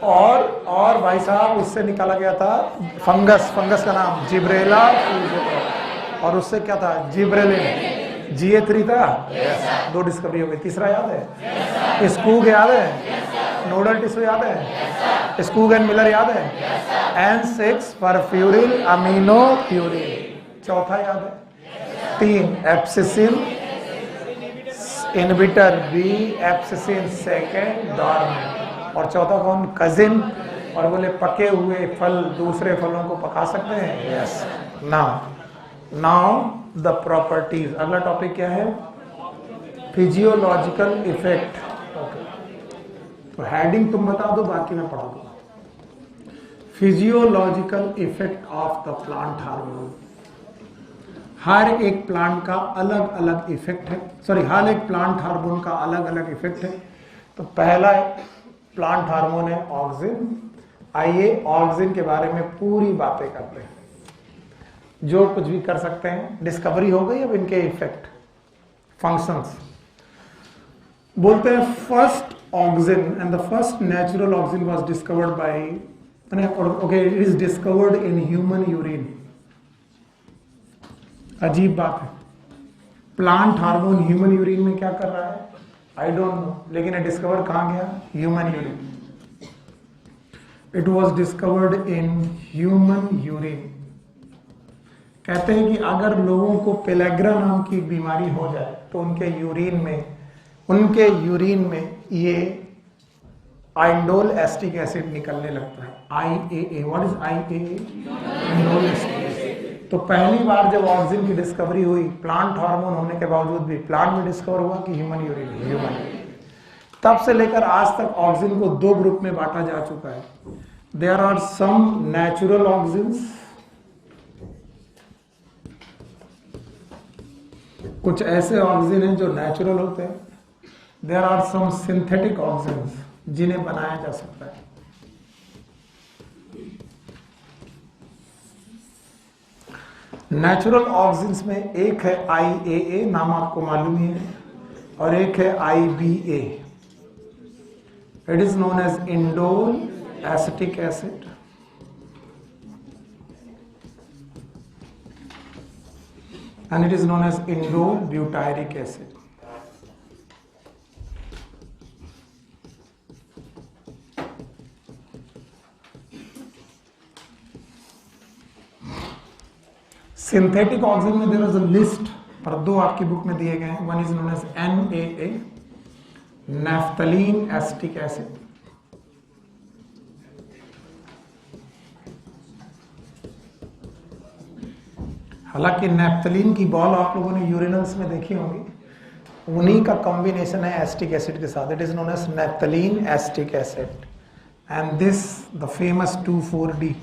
और भाई साहब उससे निकाला गया था फंगस का नाम जिब्रेला, और उससे क्या था, जिब्रेलिन। GA3 था। 2 डिस्कवरी हो गई। तीसरा याद है? स्कूग याद है? नोडल टिश्यू याद है? स्कूग एंड मिलर याद है? N6 furfuryl amino प्यूरिल। चौथा याद है? 3 एप्सिसिन इनहिबिटर B, एप्सिसिन सेकेंड डॉर्मेंट। और चौथा कौन, कजिन। और बोले पके हुए फल दूसरे फलों को पका सकते हैं, यस। Now the properties. अगला टॉपिक क्या है? Physiological effect. तो हेडिंग तुम बता दो, बाकी मैं पढ़ा दूंगा। Physiological effect of the plant hormone. हर एक प्लांट का अलग अलग इफेक्ट है, सॉरी, हर एक प्लांट हार्मोन का अलग अलग इफेक्ट है। तो पहला प्लांट हार्मोन है ऑक्सिन। आइए ऑक्सिन के बारे में पूरी बातें करते हैं, जो कुछ भी कर सकते हैं। डिस्कवरी हो गई अब इनके इफेक्ट, फंक्शंस। बोलते हैं first auxin and the first natural auxin was discovered by, okay, it is discovered in human urine. अजीब बात है, प्लांट हार्मोन ह्यूमन यूरिन में क्या कर रहा है, आई डोंट नो, लेकिन ये डिस्कवर कहां गया, human urine. It was discovered in human urine. कहते हैं कि अगर लोगों को पेलेग्रा नाम की बीमारी हो जाए तो उनके यूरिन में ये आइंडोल एस्टिक एसिड निकलने लगता है, IAA। What is IAA? Indole acetic acid. तो पहली बार जब ऑक्सिन की डिस्कवरी हुई, प्लांट हार्मोन होने के बावजूद भी, प्लांट में डिस्कवर हुआ कि ह्यूमन यूरिन। तब से लेकर आज तक ऑक्सिन को 2 ग्रुप में बांटा जा चुका है। There are some natural auxins, कुछ ऐसे ऑक्सिन हैं जो नेचुरल होते हैं। There are some synthetic auxins, जिन्हें बनाया जा सकता है। नेचुरल ऑक्सिन्स में एक है IAA, नाम आपको मालूम ही है, और एक है IBA। It is known as indole acetic acid, and it is known as indole butyric acid. Synthetic auxin में देयर इज अ लिस्ट, पर 2 आपकी बुक में दिए गए हैं। One is known as NaA, naphthalene acetic acid. हालांकि naphthalene की ball आप लोगों ने यूरिनल्स में देखी होंगी, उन्हीं का कॉम्बिनेशन है एसिटिक एसिड के साथ। It is known as naphthalene acetic acid, and this the famous 2,4-D,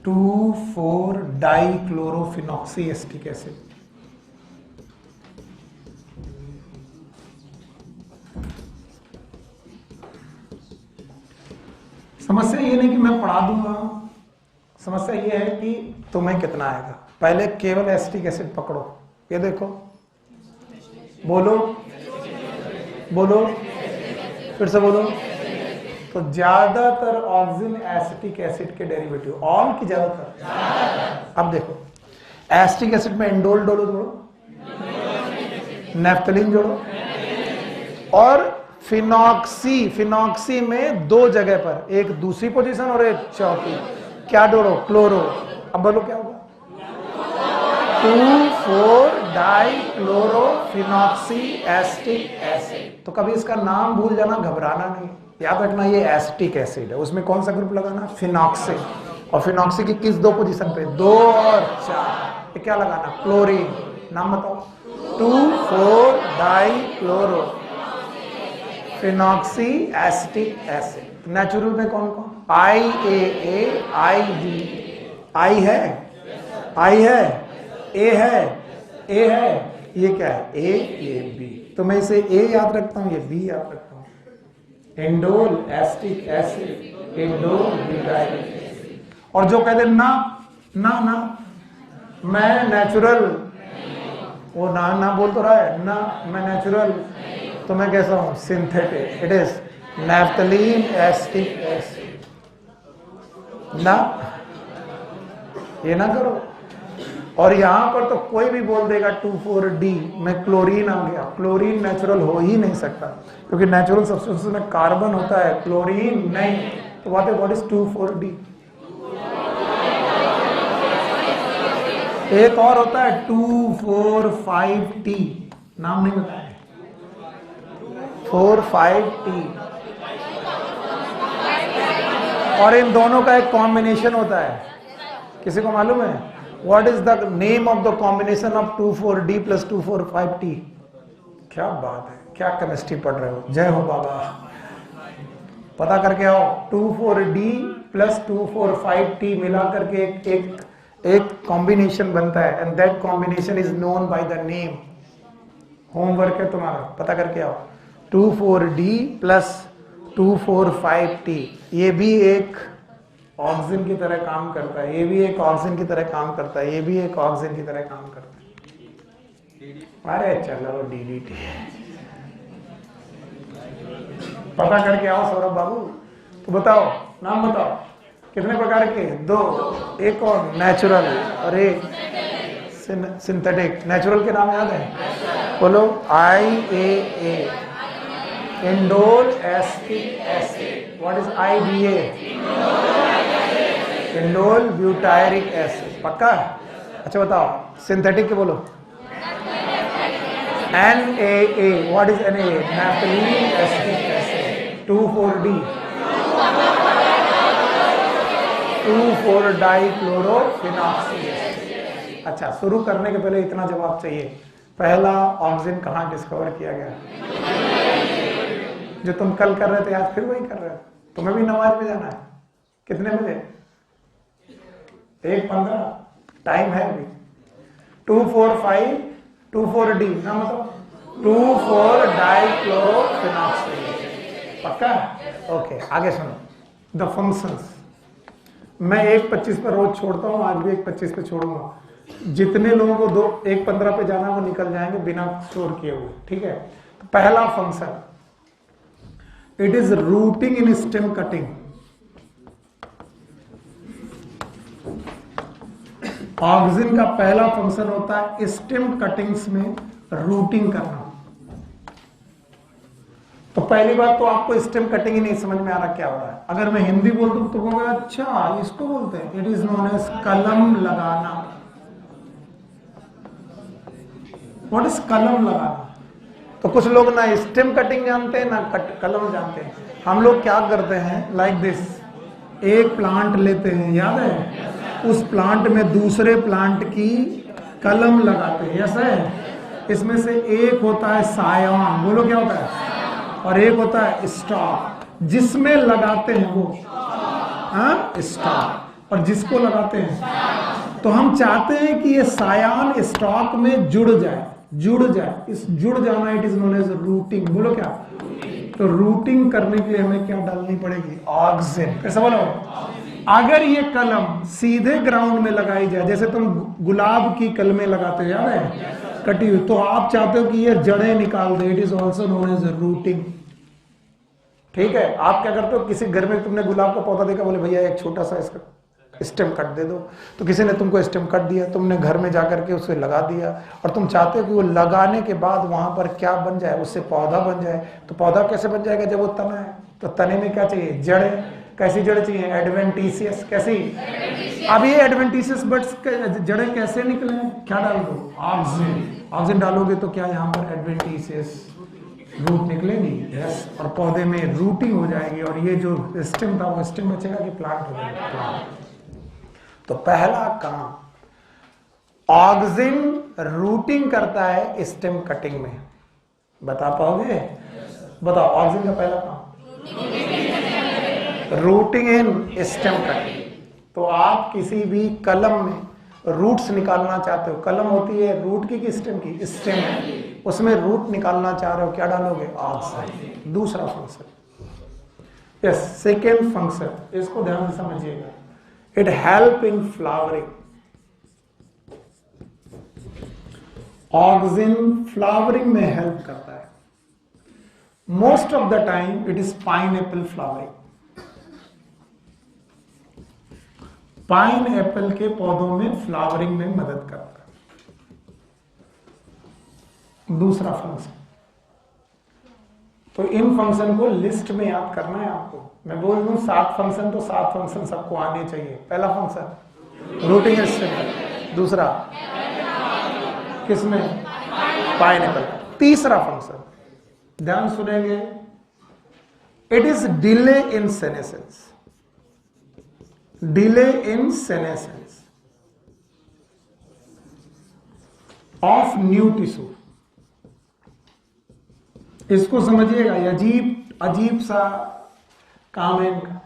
2,4-डाइक्लोरोफिनॉक्सी एसिटिक एसिड। समस्या ये नहीं कि मैं पढ़ा दूंगा, समस्या ये है कि तुम्हें कितना आएगा। पहले केवल एसिटिक एसिड पकड़ो, ये देखो, बोलो बोलो, फिर से बोलो। तो ज्यादातर ऑक्सिन एसिटिक एसिड के डेरिवेटिव, ऑल की ज्यादातर। अब देखो एसिटिक एसिड में इंडोल डोलो जोड़ो, नेफ्थलीन जोड़ो, और फिनॉक्सी, फिनॉक्सी में दो जगह पर, एक दूसरी पोजीशन और एक चौथी, क्या जोड़ो, क्लोरो। अब बोलो क्या होगा, 2,4-डाइक्लोरोफिनॉक्सी एसिटिक एसिड। तो कभी इसका नाम भूल जाना, घबराना नहीं, याद रखना ये एसिटिक एसिड है। उसमें कौन सा ग्रुप लगाना, फिनॉक्सी। और फिनॉक्सी की किस दो पोजीशन पे, 2 और 4। ये क्या लगाना, क्लोरीन। नाम बताओ, 2,4-डाइक्लोरोफिनॉक्सी एसिटिक एसिड। नेचुरल में कौन कौन, IAA, ID, I है, I है, A है, A है, ये क्या है, A, ये B। तो मैं इसे A याद रखता हूं, ये B याद रखता हूं। Indole acetic acid, indole butyl. और जो कहते ना ना ना मैं नेचुरल, वो ना बोल तो रहा है ना, मैं नेचुरल, तो मैं कैसा हूं, synthetic. It is naphthalene acetic acid. ना, ये ना करो। और यहां पर तो कोई भी बोल देगा 2,4-D में क्लोरीन आ गया, क्लोरीन नेचुरल हो ही नहीं सकता, क्योंकि नेचुरल सब्सटेंस में कार्बन होता है, क्लोरीन नहीं। तो व्हाट इज 2,4-D? एक और होता है 2,4,5-T, नाम नहीं बताया, 4,5-T। और इन दोनों का एक कॉम्बिनेशन होता है, किसी को मालूम है? What is the name of the combination of 2,4-D plus 2,4,5-T? क्या बात है, क्या केमिस्ट्री पढ़ रहे हो, जय हो बाबा। पता करके आओ, 2,4-D plus 2,4,5-T मिला करके एक कॉम्बिनेशन बनता है, and that combination is known by the name. Homework है तुम्हारा, पता करके आओ। 2,4-D plus 2,4,5-T, ये भी एक ऑक्सीजन की तरह काम करता है, ये भी एक ऑक्सीजन की तरह काम करता है, ये भी एक ऑक्सीजन की तरह काम करता है। अरे चलो DDT, पता करके आओ सौरभ बाबू। तो बताओ, नाम बताओ, कितने प्रकार के, 2, एक और नेचुरल और एक सिंथेटिक। नेचुरल के नाम याद है, बोलो, IAA, indole acetic acid. What is IBA? Indole butyric acid. पक्का? अच्छा बताओ, सिंथेटिक के बोलो, NAA। What is NAA? Naphthalene acetic acid. 2,4-D, 2,4-डाइक्लोरोफिनॉक्सी एसिड। अच्छा, शुरू करने के पहले इतना जवाब चाहिए, पहला ऑक्सीजन कहाँ डिस्कवर किया गया? जो तुम कल कर रहे थे आज फिर वही कर रहे हो। तुम्हें भी नमाज में जाना है, कितने बजे? 1:15, टाइम है अभी। 2,4,5, 2,4-D, ना मतलब 2,4-डाइक्लोरोफिनॉक्सी। पक्का? ओके, आगे सुनो, द फंक्शंस। मैं 1:25 पर रोज छोड़ता हूं, आज भी 1:25 पे छोड़ूंगा। जितने लोगों को 1:15 पे जाना वो निकल जाएंगे बिना शोर किए हुए, ठीक है? तो पहला function, it is rooting in stem cutting. Oxygen का पहला फंक्शन होता है स्टेम कटिंग्स में रूटिंग करना। तो पहली बात तो आपको स्टेम कटिंग ही नहीं समझ में आ रहा क्या हो रहा है। अगर मैं हिंदी बोल दूं तो कहोगे अच्छा इसको बोलते हैं, इट इज नोन एज कलम लगाना। व्हाट इज कलम लगाना? तो कुछ लोग ना स्टेम कटिंग जानते हैं ना कलम जानते हैं। हम लोग क्या करते हैं, लाइक दिस, एक प्लांट लेते हैं, याद है, उस प्लांट में दूसरे प्लांट की कलम लगाते हैं, ऐसा है। इसमें से एक होता है सायान, बोलो क्या होता है, और एक होता है स्टॉक, जिसमें लगाते हैं वो स्टॉक, और जिसको लगाते हैं। तो हम चाहते हैं कि ये सायान स्टॉक में जुड़ जाए। इस जुड़ जाना it is known as rooting. बोलो क्या? तो रूटिंग करने के लिए हमें क्या डालनी पड़ेगी? ऑक्सिन। कैसे बोलो? अगर ये कलम सीधे ग्राउंड में लगाई जाए, जैसे तुम गुलाब की कलमें लगाते हो, याद है, कटी हुई, तो आप चाहते हो कि ये जड़ें निकाल दे, it is also known as rooting. ठीक है, आप क्या करते हो, किसी घर में तुमने गुलाब का पौधा देखा, बोले भैया एक छोटा सा इसका स्टेम कट दे दो, तो किसी ने तुमको स्टेम कट दिया, तुमने घर में जाकर के उसे लगा दिया, और तुम चाहते हो कि वो लगाने के बाद वहां पर क्या बन जाए, उससे पौधा बन जाए। तो पौधा कैसे बन जाएगा? जब वो तना है, तो तने में क्या चाहिए? जड़े। कैसी जड़ें चाहिए? एडवेंटिशियस। कैसी? अब ये एडवेंटिशियस बट्स जड़ें कैसे निकले? क्या डाल दो? ऑक्सिन। ऑक्सिन डालोगे तो क्या यहाँ पर एडवेंटिशियस रूट निकलेगी? यस। और पौधे में रूटिंग हो जाएगी, और ये जो स्टेम था वो स्टेम बचेगा कि प्लांट हो जाएगा? प्लांट। तो पहला काम, ऑक्सिन रूटिंग करता है स्टेम कटिंग में। बता पाओगे? बताओ, ऑक्सिन का पहला काम रूटिंग इन स्टेम कटिंग। तो आप किसी भी कलम में रूट्स निकालना चाहते हो, कलम होती है रूट की स्टेम की? स्टेम है, उसमें रूट निकालना चाह रहे हो, क्या डालोगे? ऑक्साइड। दूसरा फंक्शन, यस, सेकेंड फंक्शन, इसको ध्यान से समझिएगा। It help in flowering. Auxin flowering में हेल्प करता है। Most of the time it is pineapple flowering. Pine Apple के पौधों में फ्लावरिंग में मदद करता है। दूसरा फंक्शन, तो इन फंक्शन को लिस्ट में याद करना है आपको। मैं बोल दूं 7 फंक्शन, तो 7 फंक्शन सबको आने चाहिए। पहला फंक्शन रूटिंग स्टेम, दूसरा किसमें? पाइनएप्पल। तीसरा फंक्शन, ध्यान सुनेंगे, it is delay in senescence. Delay in senescence of new tissue. इसको समझिएगा, अजीब सा काम है इनका।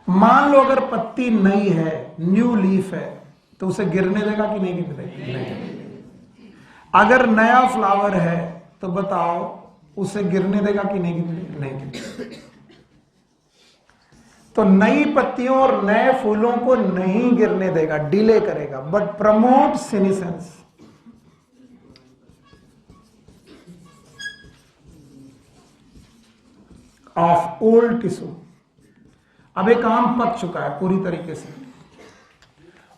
मान लो अगर पत्ती नई है, न्यू लीफ है, तो उसे गिरने देगा कि नहीं गिरने देगा? नहीं। अगर नया फ्लावर है तो बताओ उसे गिरने देगा कि नहीं गिरने? नहीं गिरने। तो नई पत्तियों और नए फूलों को नहीं गिरने देगा, डिले करेगा, but promote senescence of old tissue. अब एक आम पक चुका है पूरी तरीके से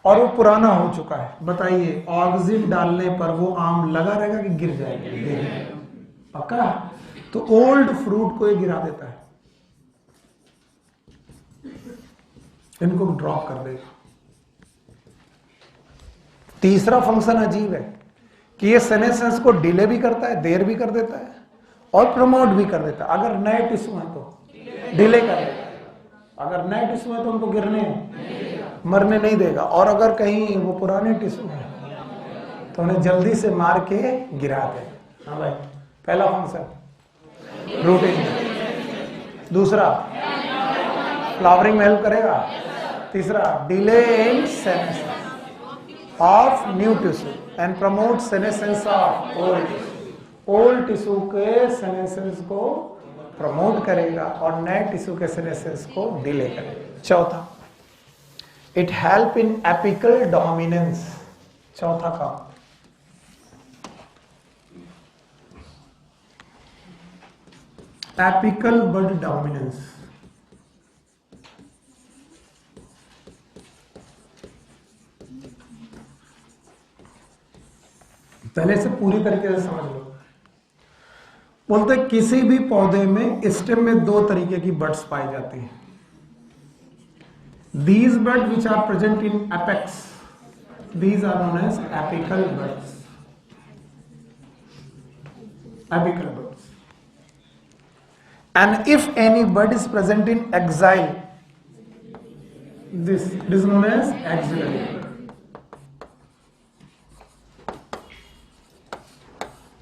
और वो पुराना हो चुका है, बताइए ऑक्सिन डालने पर वो आम लगा रहेगा कि गिर जाएगा? पक्का। तो ओल्ड फ्रूट को ये गिरा देता है, इनको ड्रॉप कर देगा। तीसरा फंक्शन अजीब है कि ये सेनेसेंस को डिले भी करता है, देर भी कर देता है, और प्रमोट भी कर देता है। अगर नए टिश्यू है तो डिले कर देगा, अगर नए टिश्यू है तो उनको गिरने मरने नहीं देगा, और अगर कहीं वो पुराने टिश्यू है तो उन्हें जल्दी से मार के गिरा देगा। हाँ भाई, पहला फंक्शन रूटिंग, दूसरा फ्लावरिंग में हेल्प करेगा, तीसरा delay in senescence of new tissue and promote senescence of old tissue के सेनेसेंस को प्रमोट करेगा और नए टिश्यू के सेनेसेंस को डिले करेगा। चौथा, it help in apical dominance. चौथा काम, एपिकल बड डोमिनेंस। पहले से पूरी तरीके से समझ लो। बोलते किसी भी पौधे में स्टेम में 2 तरीके की बड्स पाई जाती हैं। These buds which are present in apex, these are known as apical buds. Apical buds. And if any bud is present in axil, this is known as axillary bud.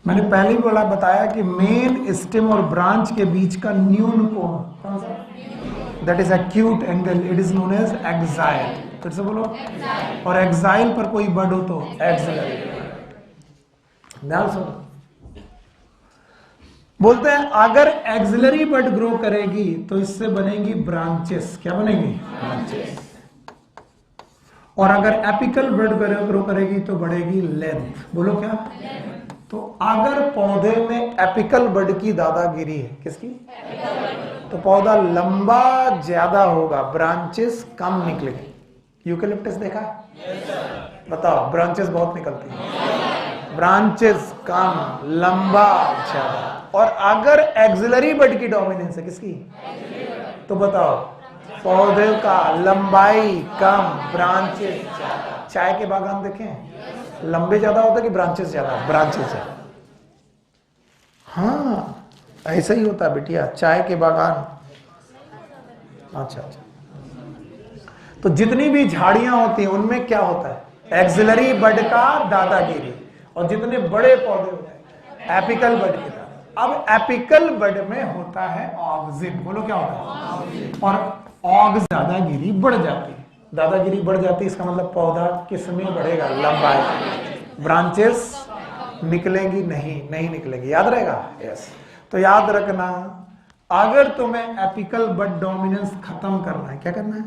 मैंने पहले ही बताया कि main stem और branch के बीच का न्यून कोण कौन सा? That is acute angle, it is known as axil. फिर से बोलो, और एक्साइल पर कोई बड हो तो एक्सिलरी। ध्यान सुनो, बोलते हैं अगर एक्सिलरी बड ग्रो करेगी तो इससे बनेगी ब्रांचेस। क्या बनेगी? ब्रांचेस। और अगर एपिकल बड ग्रो करेगी तो बढ़ेगी लेंथ। बोलो क्या? तो अगर पौधे में एपिकल बड की दादागिरी है, किसकी? तो पौधा लंबा ज्यादा होगा, ब्रांचेस कम निकलेगी। यूकेलिप्टस देखा? बताओ, ब्रांचेस बहुत निकलती है, ब्रांचेस कम, लंबा ज्यादा। और अगर एक्सिलरी बड की डोमिनेंस है, किसकी? तो बताओ, पौधे का लंबाई कम, ब्रांचेस ज्यादा। चाय के बागान देखें, लंबे ज्यादा होते कि ब्रांचेस ज्यादा? ब्रांचेस ज्यादा। हाँ, ऐसा ही होता है बिटिया, चाय के बागान। अच्छा अच्छा। तो जितनी भी झाड़ियां होती हैं उनमें क्या होता है? एक्सिलरी बड का दादागिरी। और जितने बड़े पौधे होते हैं एपिकल बड की तरह। अब एपिकल बड में होता है ऑक्सिन। बोलो क्या होता है? और ऑग दादागिरी बढ़ जाती है। दादागिरी बढ़ जाती है, इसका मतलब पौधा किस में बढ़ेगा? लंबाई। ब्रांचेस निकलेंगी नहीं, नहीं निकलेगी। याद रहेगा? यस। तो याद रखना, अगर तुम्हें एपिकल बड डोमिनेंस खत्म करना है, क्या करना है?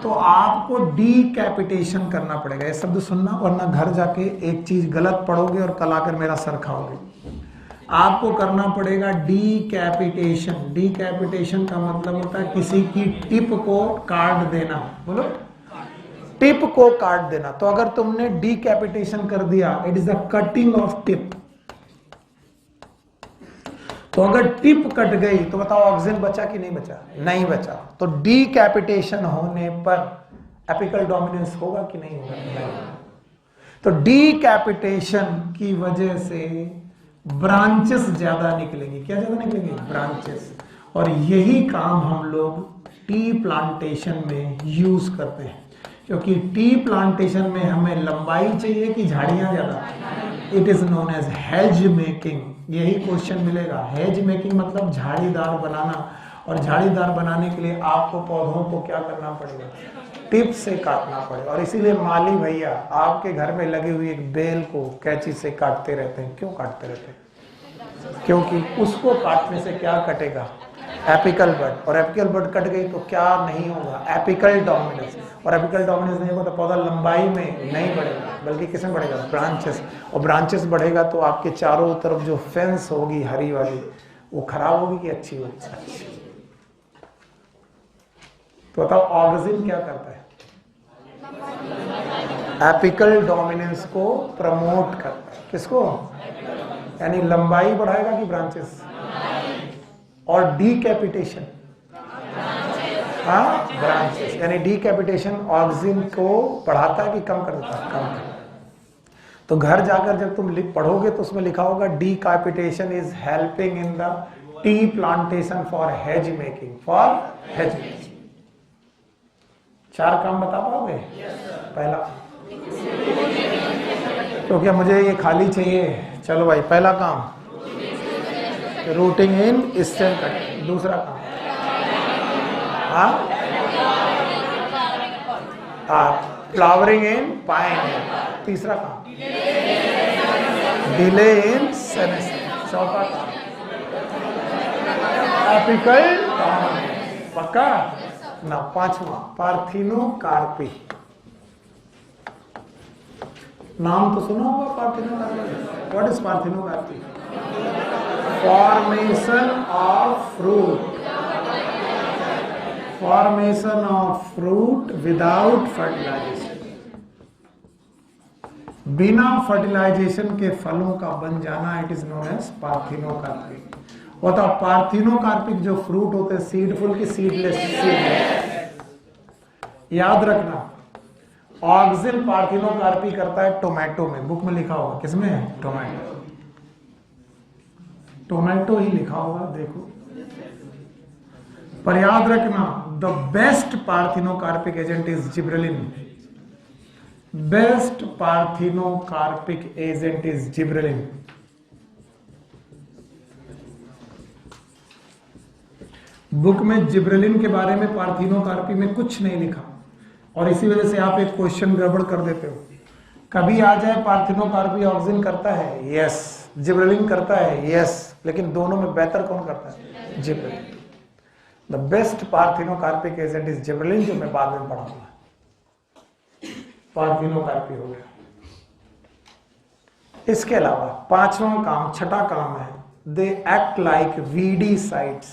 तो आपको डीकैपिटेशन करना पड़ेगा। ये शब्द सुनना, वरना घर जाके एक चीज गलत पढ़ोगे और कल आकर मेरा सर खाओगे। आपको करना पड़ेगा डीकैपिटेशन। डीकैपिटेशन का मतलब होता है किसी की टिप को काट देना। बोलो, टिप को काट देना। तो अगर तुमने डीकैपिटेशन कर दिया, it is the cutting of tip. तो अगर टिप कट गई तो बताओ ऑक्सीजन बचा कि नहीं बचा? नहीं बचा। तो डीकैपिटेशन होने पर एपिकल डोमिनेंस होगा कि नहीं होगा? नहीं। तो डीकैपिटेशन की वजह से ब्रांचेस ज्यादा निकलेंगी। क्या ज्यादा निकलेंगी? ब्रांचेस। और यही काम हम लोग टी प्लांटेशन में यूज करते हैं, क्योंकि टी प्लांटेशन में हमें लंबाई चाहिए कि झाड़ियां ज्यादा। It is known as hedge making. यही क्वेश्चन मिलेगा। हेज मेकिंग मतलब झाड़ीदार बनाना। और झाड़ीदार बनाने के लिए आपको पौधों को क्या करना पड़ेगा? टिप से काटना पड़ेगा। और इसीलिए माली भैया आपके घर में लगी हुई एक बेल को कैंची से काटते रहते हैं। क्यों काटते रहते हैं? क्योंकि उसको काटने से क्या कटेगा? एपिकल बड। और एपिकल बड कट गई तो क्या नहीं होगा? Apical dominance. और एपिकल डोमिनेंस नहीं होगा तो पौधा लंबाई में नहीं बढ़ेगा, बल्कि किसमें बढ़ेगा? ब्रांचेस। और ब्रांचेस बढ़ेगा तो आपके चारों तरफ जो फेंस होगी हरी वाली, वो खराब होगी कि अच्छी होगी? अच्छी। तो बताओ ऑक्सिन क्या करता है? एपिकल डोमिनेंस को प्रमोट करता है। किसको? यानी लंबाई बढ़ाएगा कि ब्रांचेस? और डीकैपिटेशन? हाँ, ब्रांचेस। यानी डीकैपिटेशन ऑक्सिन को बढ़ाता है कि कम कर देता है? कम कर। तो घर जाकर जब तुम पढ़ोगे तो उसमें लिखा होगा decapitation is helping in the tea plantation for hedge making. For hedge making. 4 काम बता पाओगे? पहला, तो क्या मुझे ये खाली चाहिए? चलो भाई, पहला काम रूटिंग इन स्टेम कटिंग। दूसरा काम, फ्लावरिंग इन पाइन। तीसरा काम डिले इन सेमेस्टर। चौथा काम एपिकल डोमिनेंस। पक्का ना? 5वां पार्थिनोकार्पी। नाम तो सुना होगा parthenocarpy. What is parthenocarpy? Formation of fruit. Formation of fruit without fertilization. बिना फर्टिलाइजेशन के फलों का बन जाना, it is known as parthenocarpic. होता पार्थिनोकार्पिक जो फ्रूट होते हैं सीडफुल की सीडलेस। याद रखना, ऑक्सिन पार्थिनोकार्पी करता है टोमेटो में। बुक में लिखा होगा, किसमें? टोमेटो। टोमेटो ही लिखा होगा, देखो। पर याद रखना, the best parthenocarpic agent is gibberellin. Best parthenocarpic agent is gibberellin. Book में जिब्रेलिन के बारे में पार्थिनोकार्पी में कुछ नहीं लिखा, और इसी वजह से आप एक क्वेश्चन गड़बड़ कर देते हो। कभी आ जाए पार्थिनोकार्पी ऑक्सिन करता है? यस। जिब्रेलिन करता है? यस। लेकिन दोनों में बेहतर कौन करता है? Gibberellin. The best parthenocarpic agent is gibberellin, जो मैं बाद में पढ़ाऊंगा। पार्थिनोकार्पी हो गया। इसके अलावा पांचवा काम, छठा काम है, they act like weedicides.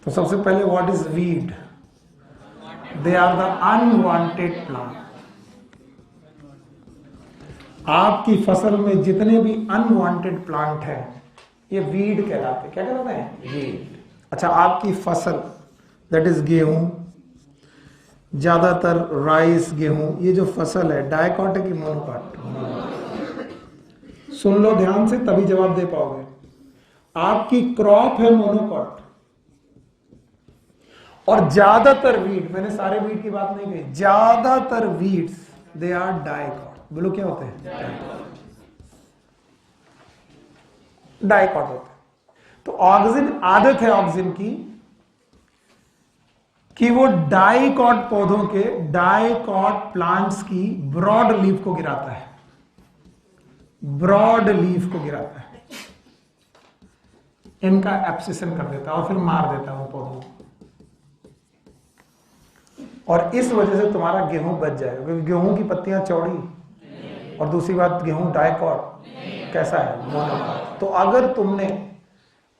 तो सबसे पहले what is weed? They are the unwanted plant. आपकी फसल में जितने भी अनवांटेड प्लांट हैं ये वीड कहलाते। क्या कहलाते हैं? वीड। अच्छा, आपकी फसल दैट इज गेहूं, ज्यादातर राइस, गेहूं, ये जो फसल है डाइकॉट है कि मोनोकॉट? सुन लो ध्यान से, तभी जवाब दे पाओगे। आपकी क्रॉप है मोनोकॉट, और ज्यादातर वीड, मैंने सारे वीड की बात नहीं कही, ज्यादातर वीड्स दे आर डाइकॉट। बोलो क्या होते हैं? डाइकॉट होते हैं। तो ऑक्सिन, आदत है ऑक्सिन की कि वो डाइकॉट पौधों के, डाइकॉट प्लांट्स की ब्रॉड लीफ को गिराता है, ब्रॉड लीफ को गिराता है, इनका एब्सिशन कर देता है और फिर मार देता है उन पौधों को। और इस वजह से तुम्हारा गेहूं बच जाएगा, क्योंकि गेहूं की पत्तियां चौड़ी, और दूसरी बात गेहूं डाइकॉट कैसा है? मोनोकॉट। तो अगर तुमने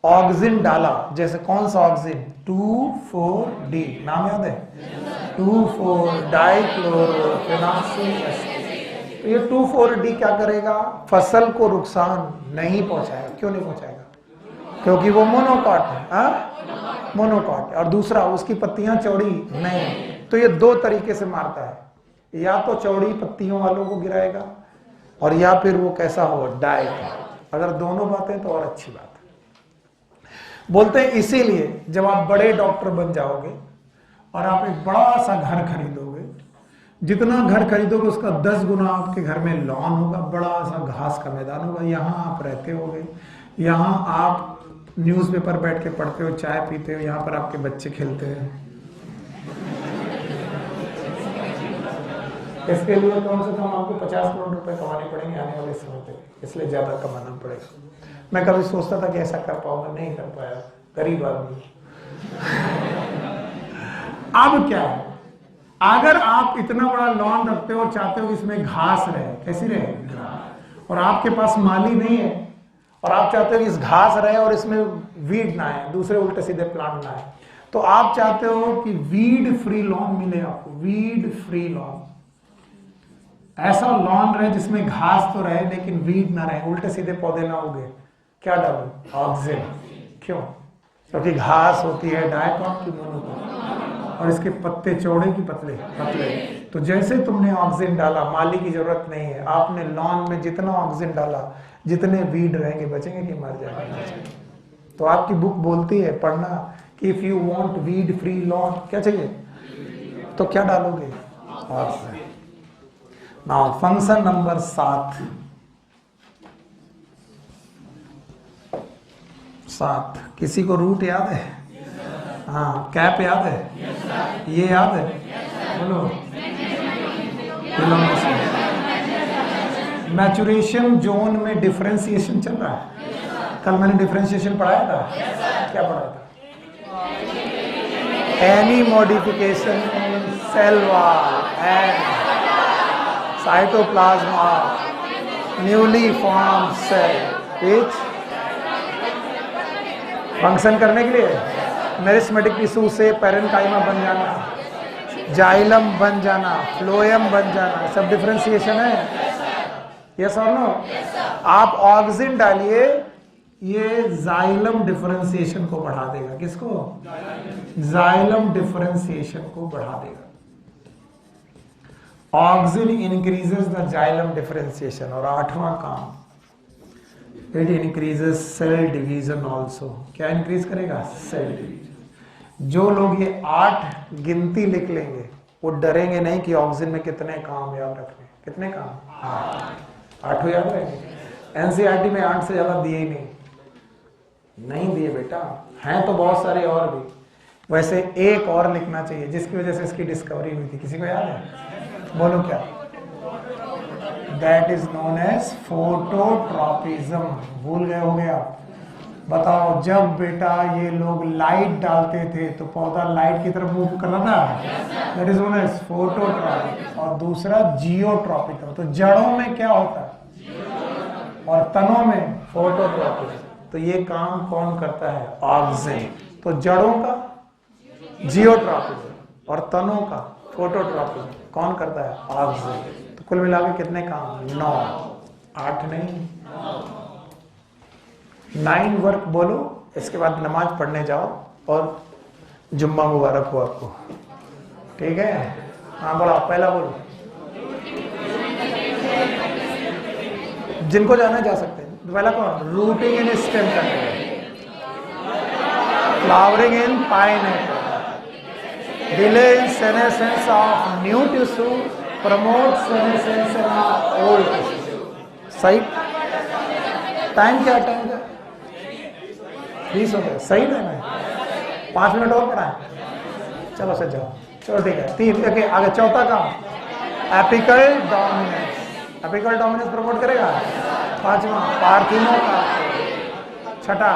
ऑक्सिन डाला, जैसे कौन सा ऑक्सिन? 2,4-D, नाम याद है? 2,4 डाइक्लोरोफेनॉक्सिल एसिड। तो ये 2,4-D क्या करेगा? फसल को नुकसान नहीं पहुंचाएगा। क्यों नहीं पहुंचाएगा? क्योंकि वो मोनोकॉट है, मोनोकॉट। और दूसरा, उसकी पत्तियां चौड़ी नहीं। तो ये दो तरीके से मारता है, या तो चौड़ी पत्तियों वालों को गिराएगा, और या फिर वो कैसा हो? डाइकॉट। अगर दोनों बातें तो और अच्छी बात है। बोलते हैं इसीलिए जब आप बड़े डॉक्टर बन जाओगे और आप एक बड़ा सा घर खरीदोगे, जितना घर खरीदोगे उसका 10 गुना आपके घर में लॉन होगा, बड़ा सा घास का मैदान होगा, यहाँ आप रहते होगे, यहाँ आप न्यूज़पेपर बैठ के पढ़ते हो, चाय पीते हो, यहाँ पर आपके बच्चे खेलते हैं। इसके लिए कम से कम आपको 50 करोड़ रुपए कमाने पड़ेंगे आने वाले समय तक, इसलिए ज्यादा कमाना पड़ेगा। मैं कभी सोचता था कि ऐसा कर पाऊंगा, नहीं कर पाया, गरीब आदमी। अब क्या है, अगर आप इतना बड़ा लॉन रखते हो और चाहते हो कि इसमें घास रहे, कैसी रहे? और आपके पास माली नहीं है, और आप चाहते हो कि इस घास रहे और इसमें वीड ना आए, दूसरे उल्टे सीधे प्लांट ना आए, तो आप चाहते हो कि वीड फ्री लॉन मिले आपको, वीड फ्री लॉन। ऐसा लॉन रहे जिसमें घास तो रहे लेकिन वीड ना रहे, उल्टे सीधे पौधे ना उगे। क्या डालूं? ऑक्सिन। क्यों? क्योंकि घास होती है डाइकॉट की, मोनोकॉट, और इसके पत्ते चौड़े की पतले पतले। तो जैसे तुमने ऑक्सिन डाला, माली की जरूरत नहीं है, आपने लॉन में जितना ऑक्सिन डाला, जितने वीड रहेंगे बचेंगे कि मर जाएंगे? तो आपकी बुक बोलती है पढ़ना कि if you want weed free lawn, क्या चाहिए? तो क्या डालोगे? ऑक्सिन। Now function number 7। किसी को रूट याद है? हाँ। कैप याद है? ये याद है? बोलो। मैचुरेशन जोन में डिफरेंशिएशन चल रहा है। कल मैंने डिफरेंशिएशन पढ़ाया था। क्या पढ़ाया था? Any modification in cell wall and cytoplasm of newly formed cell which function करने के लिए मेरिस्मेटिक टिश्यू से पैरेन्काइमा बन जाना, जाइलम बन जाना, फ्लोएम बन जाना, सब डिफरेंशिएशन है। यस और नो? आप ऑक्सिन डालिए, ये जाइलम डिफरेंशिएशन को बढ़ा देगा। किसको? जाइलम डिफरेंशिएशन को बढ़ा देगा। Auxin increases the xylem differentiation. और 8वां काम, it increases cell division also. क्या इंक्रीज करेगा? Cell division. जो लोग ये 8 गिनती लिख लेंगे वो डरेंगे नहीं कि ऑक्सिन में कितने काम याद रखने। कितने काम? 8 याद रहेंगे। एनसीईआरटी में 8 से ज्यादा दिए ही नहीं दिए बेटा, हैं तो बहुत सारे और भी। वैसे एक और लिखना चाहिए जिसकी वजह से इसकी डिस्कवरी हुई थी। किसी को याद है? बोलो क्या? That is known as phototropism. भूल गए होगे आप? बताओ, जब बेटा ये लोग लाइट डालते थे तो पौधा लाइट की तरफ मूव कर रहा था, that is known as phototropic. और दूसरा जियोट्रॉपिक, तो जड़ों में क्या होता है और तनों में फोटोट्रॉपिक। तो ये काम कौन करता है? ऑक्सीजन। तो जड़ों का जियोट्रॉपिक और तनों का फोटोट्रॉपिक कौन करता है? ऑक्सीजन। तो कुल मिला के कितने काम? 9। 8 नहीं, 9 वर्क बोलो। इसके बाद नमाज पढ़ने जाओ और जुम्मा मुबारक हो आपको, ठीक है? हाँ बोलो, पहला बोलो। जिनको जाना जा सकते हैं। पहला कौन? Rooting in stem container, flowering in pineapple, delay in senescence of new tissue, promote senescence of old tissue. सही टाइम क्या? टाइम क्या? 20 हो गए। सही टाइम है। 5 मिनट और पढ़ाएं। चलो सर जाओ। चलो ठीक है। 3 के आगे चौथा काम, apical dominance. Apical dominance promote करेगा। 5वां पार्थिनो का। 6ठा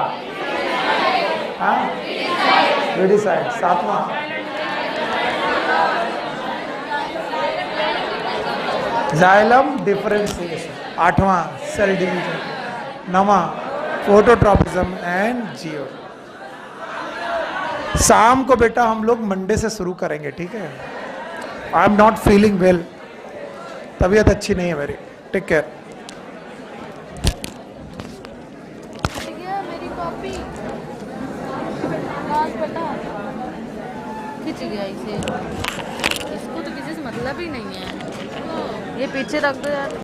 विडिसाइड। 7वां जाइलम डिफरेंशिएशन। 8वां सेल डिवीजन। 9वां फोटोट्रॉपिज्म एंड जियो। शाम को बेटा हम लोग मंडे से शुरू करेंगे, ठीक है? I am not feeling well, तबीयत अच्छी नहीं है मेरी। Take care. मेरी कॉपी बेटा खिंच गया इसे। इसको तो किसी से मतलब ही नहीं है, ये पीछे रख दो यार।